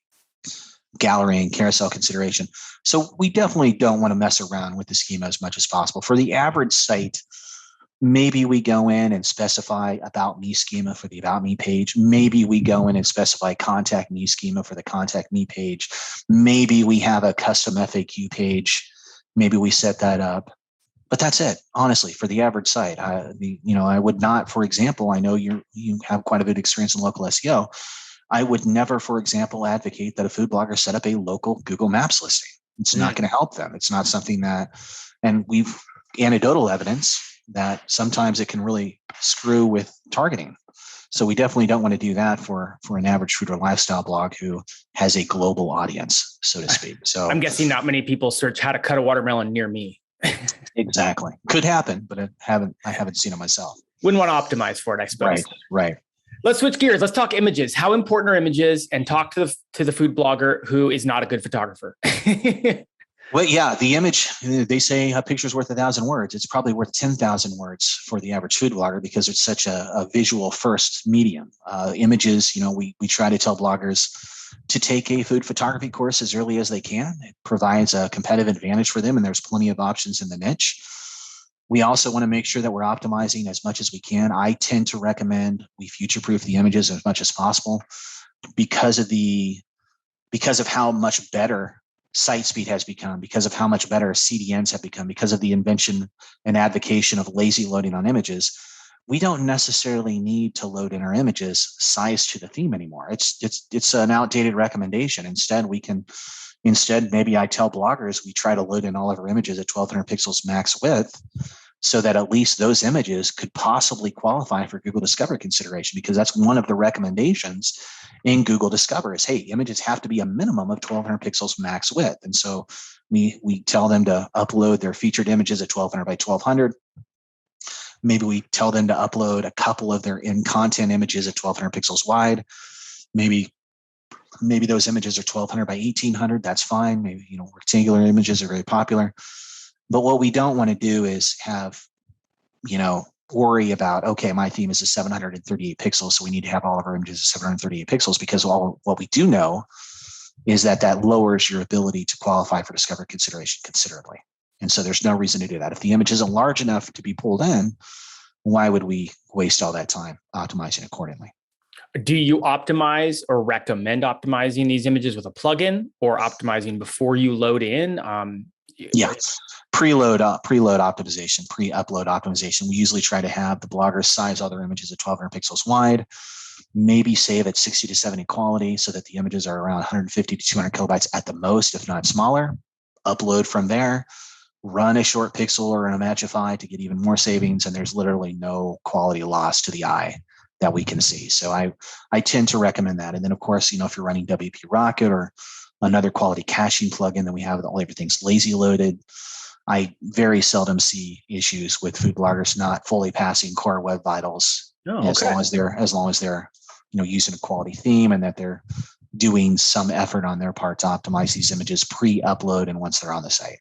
gallery and carousel consideration. So we definitely don't want to mess around with the schema as much as possible. For the average site, maybe we go in and specify about me schema for the about me page. Maybe we go in and specify contact me schema for the contact me page. Maybe we have a custom FAQ page. Maybe we set that up. But that's it, honestly, for the average site. I would not, for example, I know you have quite a bit of experience in local SEO. I would never, for example, advocate that a food blogger set up a local Google Maps listing. It's not going to help them. It's not something that, and we've anecdotal evidence that sometimes it can really screw with targeting. So we definitely don't want to do that for an average food or lifestyle blog who has a global audience, so to speak. So I'm guessing not many people search how to cut a watermelon near me. Exactly. Could happen, but I haven't seen it myself. Wouldn't want to optimize for it, I suppose. Right. Let's switch gears. Let's talk images. How important are images? And talk to the food blogger who is not a good photographer. Well, yeah, the image, they say a picture's worth 1,000 words. It's probably worth 10,000 words for the average food blogger because it's such a visual first medium. Images, we try to tell bloggers to take a food photography course as early as they can. It provides a competitive advantage for them, and there's plenty of options in the niche. We also want to make sure that we're optimizing as much as we can. I tend to recommend we future-proof the images as much as possible because of how much better site speed has become, because of how much better CDNs have become, because of the invention and advocation of lazy loading on images. We don't necessarily need to load in our images sized to the theme anymore. It's an outdated recommendation. Instead, maybe I tell bloggers we try to load in all of our images at 1200 pixels max width so that at least those images could possibly qualify for Google Discover consideration, because that's one of the recommendations in Google Discover is, hey, images have to be a minimum of 1200 pixels max width. And so we tell them to upload their featured images at 1200 by 1200. Maybe we tell them to upload a couple of their in-content images at 1200 pixels wide. Maybe those images are 1200 by 1800. That's fine. Maybe, rectangular images are very popular. But what we don't want to do is have, worry about, okay, my theme is a 738 pixels, so we need to have all of our images at 738 pixels, because what we do know is that lowers your ability to qualify for Discover consideration considerably. And so there's no reason to do that. If the image isn't large enough to be pulled in, why would we waste all that time optimizing accordingly? Do you optimize or recommend optimizing these images with a plugin or optimizing before you load in? Yeah. Preload optimization, pre-upload optimization. We usually try to have the bloggers size all their images at 1200 pixels wide, maybe save at 60 to 70 quality so that the images are around 150 to 200 kilobytes at the most, if not smaller. Upload from there, run a short pixel or an Imagify to get even more savings, and there's literally no quality loss to the eye that we can see. So I tend to recommend that. And then, of course, if you're running WP Rocket or another quality caching plugin, then we have everything's lazy loaded. I very seldom see issues with food bloggers not fully passing core web vitals as long as they're using a quality theme and that they're doing some effort on their part to optimize these images pre-upload and once they're on the site.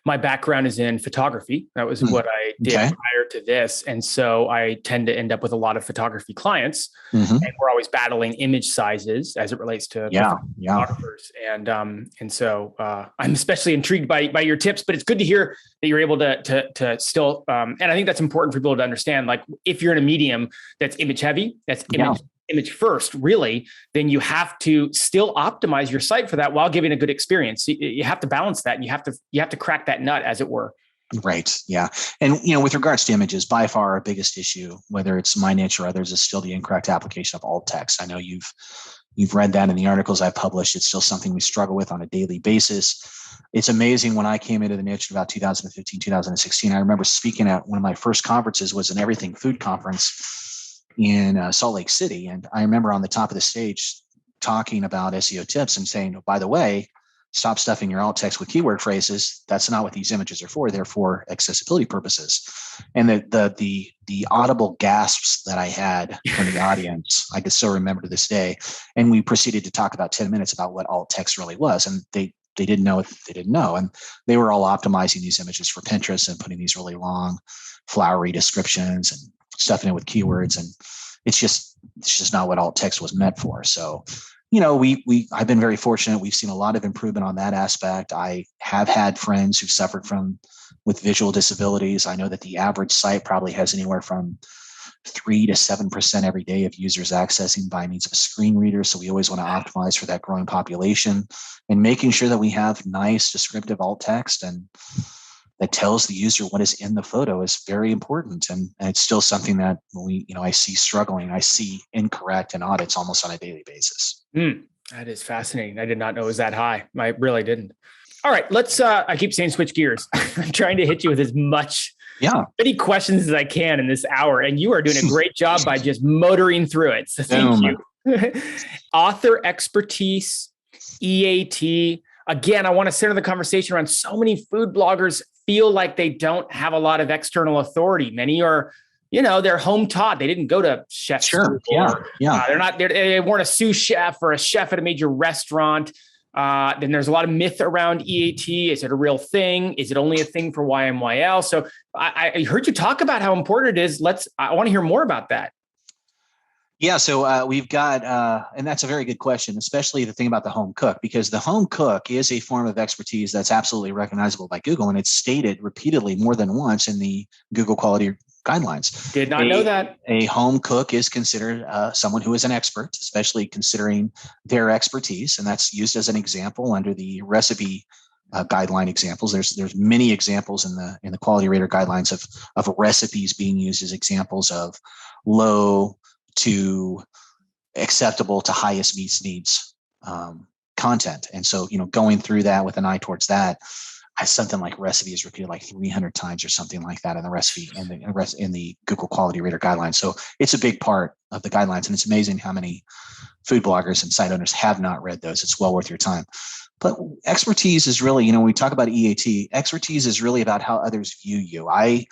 My background is in photography. That was what I did prior to this. And so I tend to end up with a lot of photography clients, and we're always battling image sizes as it relates to photographers. And so I'm especially intrigued by your tips, but it's good to hear that you're able to still, and I think that's important for people to understand, like if you're in a medium that's image heavy, that's image first, really, then you have to still optimize your site for that while giving a good experience. You have to balance that, and you have to crack that nut, as it were. Right. Yeah. And, with regards to images, by far our biggest issue, whether it's my niche or others, is still the incorrect application of alt text. I know you've read that in the articles I've published. It's still something we struggle with on a daily basis. It's amazing. When I came into the niche in about 2015, 2016, I remember speaking at one of my first conferences was an Everything Food conference in Salt Lake City. And I remember on the top of the stage talking about SEO tips and saying, by the way, stop stuffing your alt text with keyword phrases. That's not what these images are for. They're for accessibility purposes. And the audible gasps that I had from the audience, I can still remember to this day. And we proceeded to talk about 10 minutes about what alt text really was. And they didn't know what they didn't know. And they were all optimizing these images for Pinterest and putting these really long, flowery descriptions and stuffing it with keywords. And it's just not what alt text was meant for. So, I've been very fortunate. We've seen a lot of improvement on that aspect. I have had friends who've suffered with visual disabilities. I know that the average site probably has anywhere from 3 to 7% every day of users accessing by means of a screen reader. So we always want to optimize for that growing population, and making sure that we have nice descriptive alt text and that tells the user what is in the photo is very important. And it's still something that I see struggling. I see incorrect in audits almost on a daily basis. That is fascinating. I did not know it was that high. I really didn't. All right, let's, I keep saying switch gears. I'm trying to hit you with as many questions as I can in this hour. And you are doing a great job by just motoring through it. So thank you. Author expertise, EAT. Again, I want to center the conversation around so many food bloggers feel like they don't have a lot of external authority. Many are, they're home taught. They didn't go to chef school. They weren't a sous chef or a chef at a major restaurant. Then there's a lot of myth around EAT. Is it a real thing? Is it only a thing for YMYL? So I heard you talk about how important it is. I want to hear more about that. Yeah, so we've got, and that's a very good question, especially the thing about the home cook, because the home cook is a form of expertise that's absolutely recognizable by Google, and it's stated repeatedly more than once in the Google quality guidelines. Did not know that. A home cook is considered someone who is an expert, especially considering their expertise, and that's used as an example under the recipe guideline examples. There's many examples in the quality rater guidelines of recipes being used as examples of low to acceptable to highest meets needs content. And so, going through that with an eye towards that, something like recipe is repeated like 300 times or something like that in the recipe and in the Google Quality Rater guidelines. So it's a big part of the guidelines, and it's amazing how many food bloggers and site owners have not read those. It's well worth your time. But expertise is really, when we talk about EAT, expertise is really about how others view you. I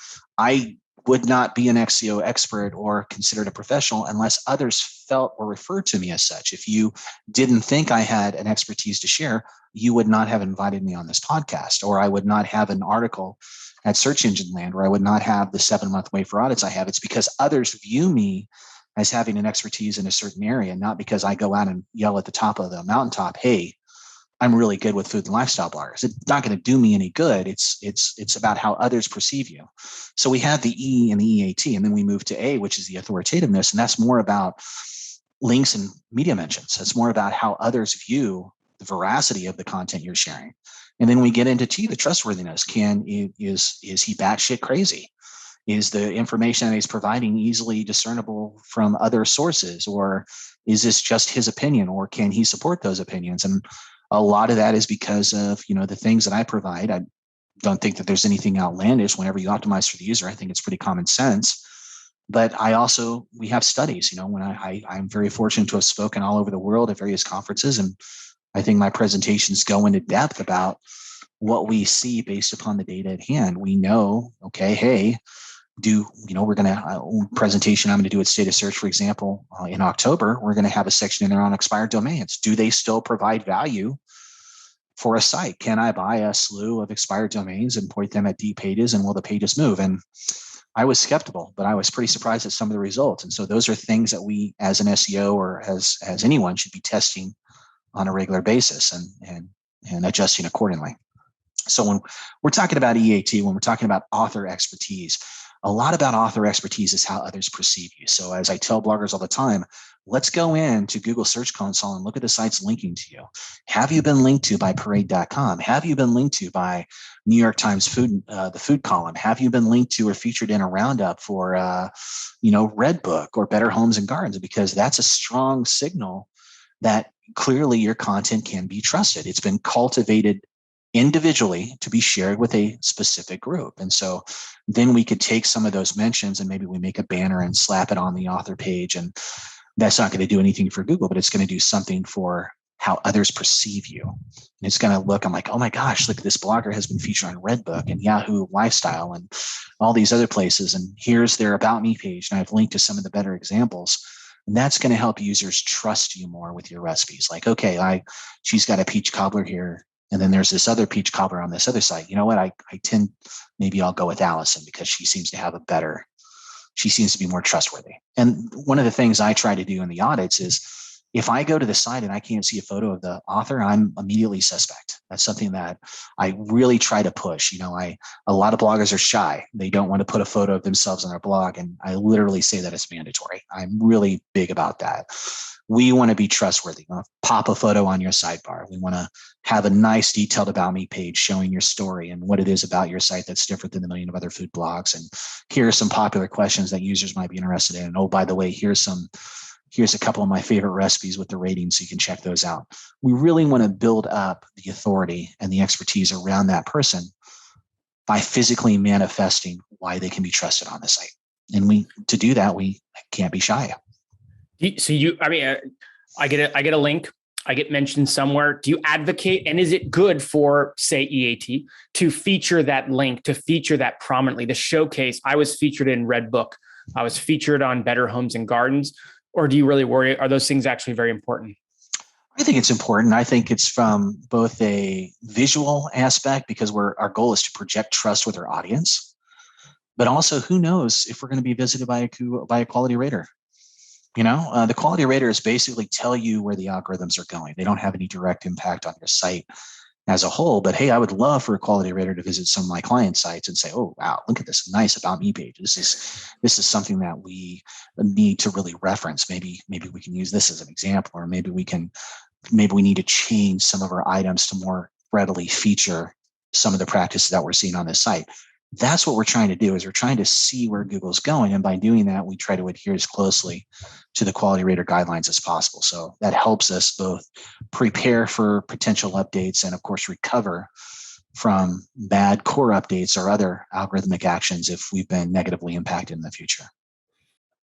would not be an SEO expert or considered a professional unless others felt or referred to me as such. If you didn't think I had an expertise to share, you would not have invited me on this podcast, or I would not have an article at Search Engine Land, or I would not have the 7-month wait for audits I have. It's because others view me as having an expertise in a certain area, not because I go out and yell at the top of the mountaintop, hey, I'm really good with food and lifestyle bloggers. It's not going to do me any good. It's about how others perceive you. So we have the E and the EAT, and then we move to A, which is the authoritativeness. And that's more about links and media mentions. It's more about how others view the veracity of the content you're sharing. And then we get into T, the trustworthiness. Is he batshit crazy? Is the information that he's providing easily discernible from other sources? Or is this just his opinion? Or can he support those opinions? And a lot of that is because of, the things that I provide. I don't think that there's anything outlandish whenever you optimize for the user. I think it's pretty common sense. But we have studies, when I'm very fortunate to have spoken all over the world at various conferences. And I think my presentations go into depth about what we see based upon the data at hand. We know, okay, hey, we're going to presentation I'm going to do at State of Search, for example, in October. We're going to have a section in there on expired domains. Do they still provide value for a site? Can I buy a slew of expired domains and point them at deep pages, and will the pages move? And I was skeptical, but I was pretty surprised at some of the results. And so those are things that we, as an SEO or as anyone, should be testing on a regular basis and adjusting accordingly. So when we're talking about EAT, when we're talking about author expertise, a lot about author expertise is how others perceive you. So as I tell bloggers all the time, let's go into Google Search Console and look at the sites linking to you. Have you been linked to by Parade.com? Have you been linked to by New York Times Food, the food column? Have you been linked to or featured in a roundup for, Redbook or Better Homes and Gardens? Because that's a strong signal that clearly your content can be trusted. It's been cultivated individually to be shared with a specific group. And so then we could take some of those mentions and maybe we make a banner and slap it on the author page. And that's not going to do anything for Google, but it's going to do something for how others perceive you. And it's going to look, I'm like, oh my gosh, look, this blogger has been featured on Redbook and Yahoo Lifestyle and all these other places. And here's their About Me page. And I've linked to some of the better examples. And that's going to help users trust you more with your recipes. Like, okay, she's got a peach cobbler here. And then there's this other peach cobbler on this other site. You know what? Maybe I'll go with Allison because she seems to be more trustworthy. And one of the things I try to do in the audits is if I go to the site and I can't see a photo of the author, I'm immediately suspect. That's something that I really try to push. A lot of bloggers are shy. They don't want to put a photo of themselves on their blog. And I literally say that it's mandatory. I'm really big about that. We want to be trustworthy. We want to pop a photo on your sidebar. We want to have a nice detailed About Me page showing your story and what it is about your site that's different than the million of other food blogs. And here are some popular questions that users might be interested in. And oh, by the way, here's a couple of my favorite recipes with the ratings, so you can check those out. We really want to build up the authority and the expertise around that person by physically manifesting why they can be trusted on the site. And to do that, we can't be shy. So I get a link, I get mentioned somewhere. Do you advocate, and is it good for, say, EAT to feature that link, to feature that prominently, to showcase, I was featured in Redbook, I was featured on Better Homes and Gardens, or do you really worry? Are those things actually very important? I think it's important. I think it's from both a visual aspect because our goal is to project trust with our audience, but also who knows if we're going to be visited by a quality rater. The quality raters basically tell you where the algorithms are going. They don't have any direct impact on your site as a whole, but hey, I would love for a quality rater to visit some of my client sites and say, oh, wow, look at this nice About Me page. This is something that we need to really reference. Maybe we can use this as an example, or maybe we need to change some of our items to more readily feature some of the practices that we're seeing on this site. That's what we're trying to do, is we're trying to see where Google's going. And by doing that, we try to adhere as closely to the quality rater guidelines as possible. So that helps us both prepare for potential updates and, of course, recover from bad core updates or other algorithmic actions if we've been negatively impacted in the future.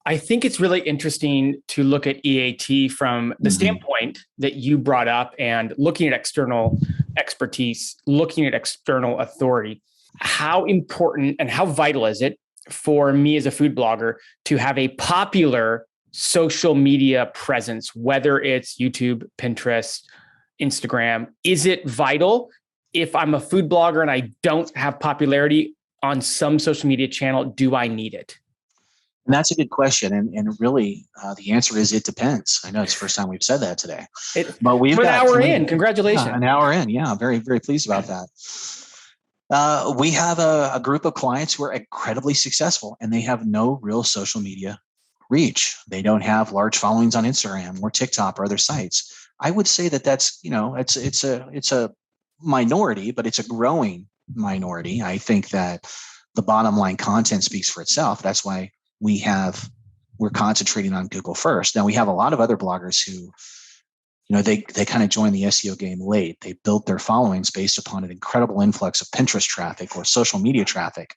I think it's really interesting to look at EAT from the standpoint that you brought up, and looking at external expertise, looking at external authority. How important and how vital is it for me as a food blogger to have a popular social media presence, whether it's YouTube, Pinterest, Instagram? Is it vital if I'm a food blogger and I don't have popularity on some social media channel? Do I need it? And that's a good question. And really, the answer is it depends. I know it's the first time we've said that today. But we've got an hour in. Congratulations. An hour in. Yeah, very, very pleased about that. We have a group of clients who are incredibly successful, and they have no real social media reach. They don't have large followings on Instagram or TikTok or other sites. I would say that's it's a minority, but it's a growing minority. I think that the bottom line content speaks for itself. That's why we're concentrating on Google first. Now we have a lot of other bloggers who, they kind of joined the SEO game late. They built their followings based upon an incredible influx of Pinterest traffic or social media traffic.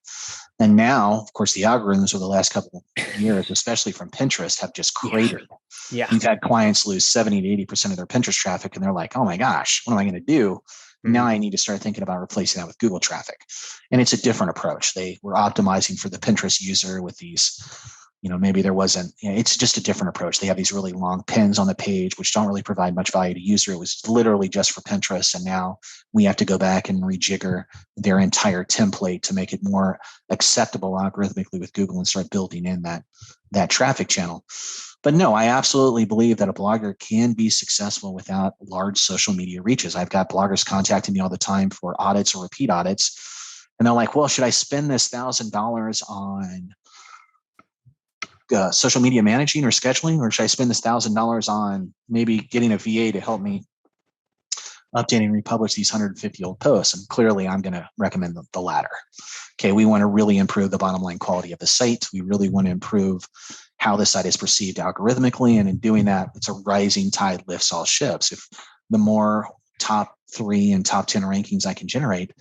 And now, of course, the algorithms over the last couple of years, especially from Pinterest, have just cratered. Yeah. We've had clients lose 70 to 80% of their Pinterest traffic, and they're like, oh my gosh, what am I going to do? Now I need to start thinking about replacing that with Google traffic. And it's a different approach. They were optimizing for the Pinterest user with these, maybe there wasn't, it's just a different approach. They have these really long pins on the page, which don't really provide much value to user. It was literally just for Pinterest. And now we have to go back and rejigger their entire template to make it more acceptable algorithmically with Google and start building in that traffic channel. But no, I absolutely believe that a blogger can be successful without large social media reaches. I've got bloggers contacting me all the time for audits or repeat audits. And they're like, well, should I spend this $1,000 on social media managing or scheduling, or should I spend this $1,000 on maybe getting a VA to help me update and republish these 150 old posts? And clearly I'm going to recommend the latter. Okay, we want to really improve the bottom line quality of the site. We really want to improve how the site is perceived algorithmically. And in doing that, it's a rising tide lifts all ships. If the more top 3 and top 10 rankings I can generate,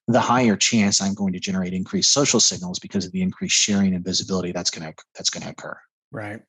the higher chance I'm going to generate increased social signals because of the increased sharing and visibility that's going to occur. Right.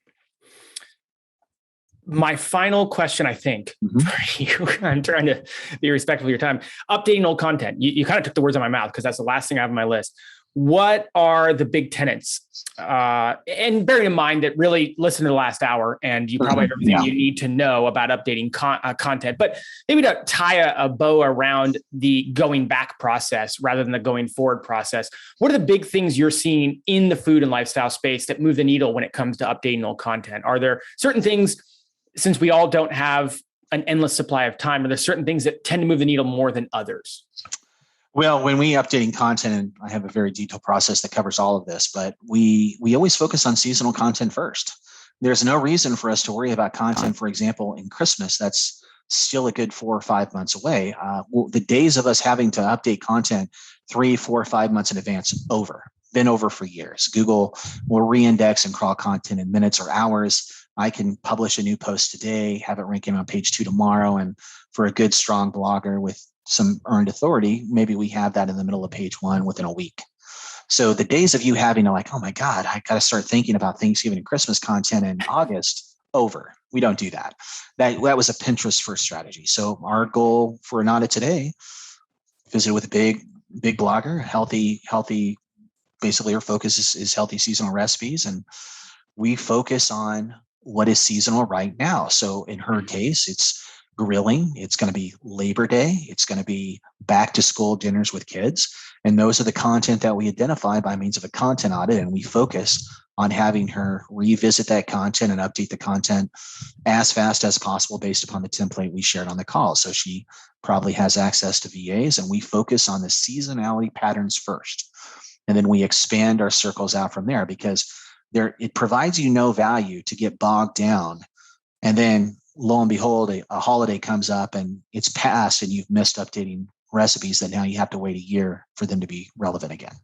My final question, I think, for you, I'm trying to be respectful of your time. Updating old content. You kind of took the words out of my mouth because that's the last thing I have on my list. What are the big tenets? And bearing in mind that really listen to the last hour and you probably have everything you need to know about updating content, but maybe to tie a bow around the going back process rather than the going forward process. What are the big things you're seeing in the food and lifestyle space that move the needle when it comes to updating old content? Are there certain things, since we all don't have an endless supply of time, are there certain things that tend to move the needle more than others? Well, when we updating content, and I have a very detailed process that covers all of this, but we always focus on seasonal content first. There's no reason for us to worry about content, for example, in Christmas. That's still a good 4 or 5 months away. The days of us having to update content 3, 4, 5 months in advance, been over for years. Google will re-index and crawl content in minutes or hours. I can publish a new post today, have it ranking on page 2 tomorrow. And for a good, strong blogger with some earned authority, maybe we have that in the middle of page 1 within a week. So the days of you having to oh my God, I got to start thinking about Thanksgiving and Christmas content in August, over. We don't do that. That was a Pinterest first strategy. So our goal for an audit today, visit with a big blogger, healthy, basically our focus is healthy seasonal recipes. And we focus on what is seasonal right now. So in her case, it's grilling. It's going to be Labor Day. It's going to be back to school dinners with kids. And those are the content that we identify by means of a content audit. And we focus on having her revisit that content and update the content as fast as possible based upon the template we shared on the call. So she probably has access to VAs, and we focus on the seasonality patterns first. And then we expand our circles out from there, because it provides you no value to get bogged down. And then lo and behold, a holiday comes up and it's past and you've missed updating recipes that now you have to wait a year for them to be relevant again.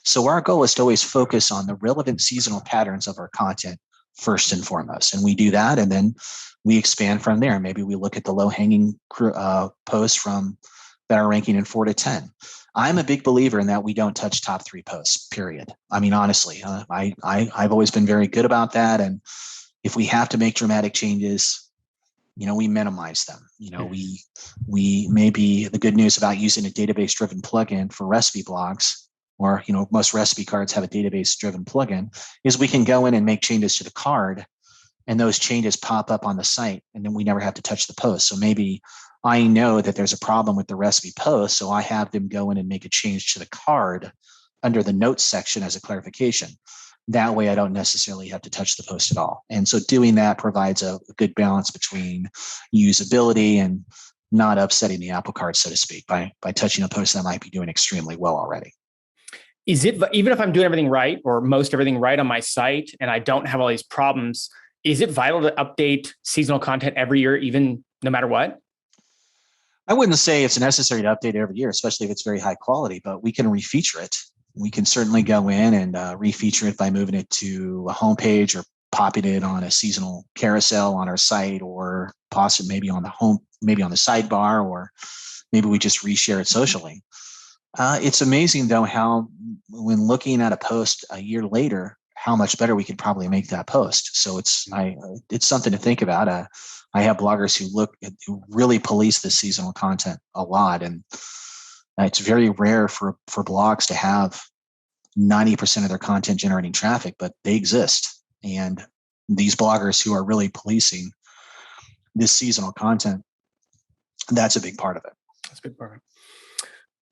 So our goal is to always focus on the relevant seasonal patterns of our content first and foremost. And we do that, and then we expand from there. Maybe we look at the low-hanging posts that are ranking in 4 to 10. I'm a big believer in that we don't touch top 3 posts, period. I mean, honestly, I've always been very good about that. And if we have to make dramatic changes, we minimize them. We maybe the good news about using a database-driven plugin for recipe blogs, or, most recipe cards have a database-driven plugin, is we can go in and make changes to the card, and those changes pop up on the site, and then we never have to touch the post. So maybe I know that there's a problem with the recipe post, so I have them go in and make a change to the card under the notes section as a clarification. That way I don't necessarily have to touch the post at all. And so doing that provides a good balance between usability and not upsetting the apple cart, so to speak, by touching a post that might be doing extremely well already. Is it, even if I'm doing everything right, or most everything right on my site, and I don't have all these problems, is it vital to update seasonal content every year, even no matter what? I wouldn't say it's necessary to update it every year, especially if it's very high quality, but we can refeature it. We can certainly go in and refeature it by moving it to a homepage, or popping it on a seasonal carousel on our site, or possibly maybe on the sidebar, or maybe we just reshare it socially. It's amazing though how, when looking at a post a year later, how much better we could probably make that post. So it's something to think about. I have bloggers who really police the seasonal content a lot, and it's very rare for blogs to have 90% of their content generating traffic, but they exist. And these bloggers who are really policing this seasonal content, that's a big part of it. That's a big part of it.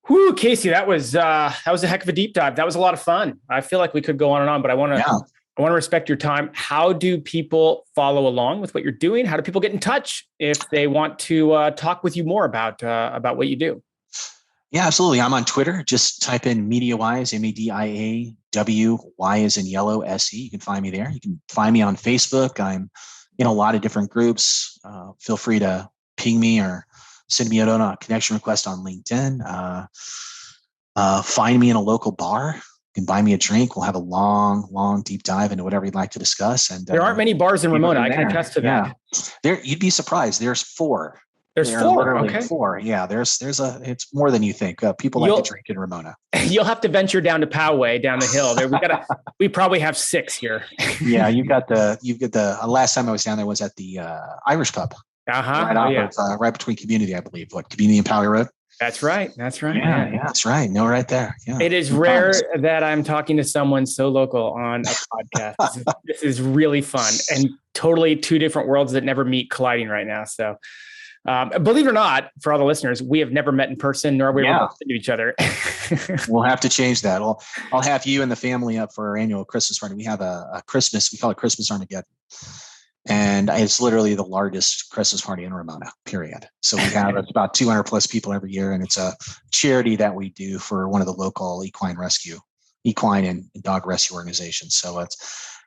Whew, Casey, that was a heck of a deep dive. That was a lot of fun. I feel like we could go on and on, but I want to respect your time. How do people follow along with what you're doing? How do people get in touch if they want to talk with you more about what you do? Yeah, absolutely. I'm on Twitter. Just type in Media Wyse, MEDIAW, Y as in yellow, SE. You can find me there. You can find me on Facebook. I'm in a lot of different groups. Feel free to ping me or send me a connection request on LinkedIn. Find me in a local bar. You can buy me a drink. We'll have a long, deep dive into whatever you'd like to discuss. And there aren't many bars in Ramona. I can attest to that. There, you'd be surprised. There's 4. There's 4. Okay. 4. Yeah. It's more than you think. People like to drink in Ramona. You'll have to venture down to Poway, down the hill. There, we probably have 6 here. Yeah. You've got the last time I was down there was at the Irish pub. Right between Community, I believe. Community and Poway Road? That's right. Yeah, that's right. No, right there. Yeah. It is rare that I'm talking to someone so local on a podcast. This is really fun, and totally 2 different worlds that never meet colliding right now. So believe it or not, for all the listeners, we have never met in person, nor have we ever listened to each other. We'll have to change that. I'll have you and the family up for our annual Christmas party. We have a Christmas, we call it Christmas Armageddon. And it's literally the largest Christmas party in Ramona, period. So we have about 200 plus people every year. And it's a charity that we do for one of the local equine and dog rescue organizations. So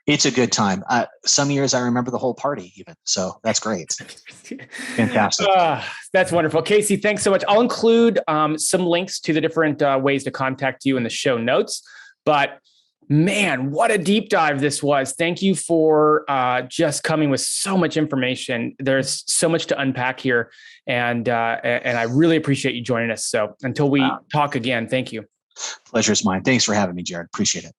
it's a good time. Some years I remember the whole party even. So that's great. Fantastic. That's wonderful. Casey, thanks so much. I'll include some links to the different ways to contact you in the show notes. But man, what a deep dive this was. Thank you for just coming with so much information. There's so much to unpack here. And I really appreciate you joining us. So until we talk again, thank you. Pleasure's mine. Thanks for having me, Jared. Appreciate it.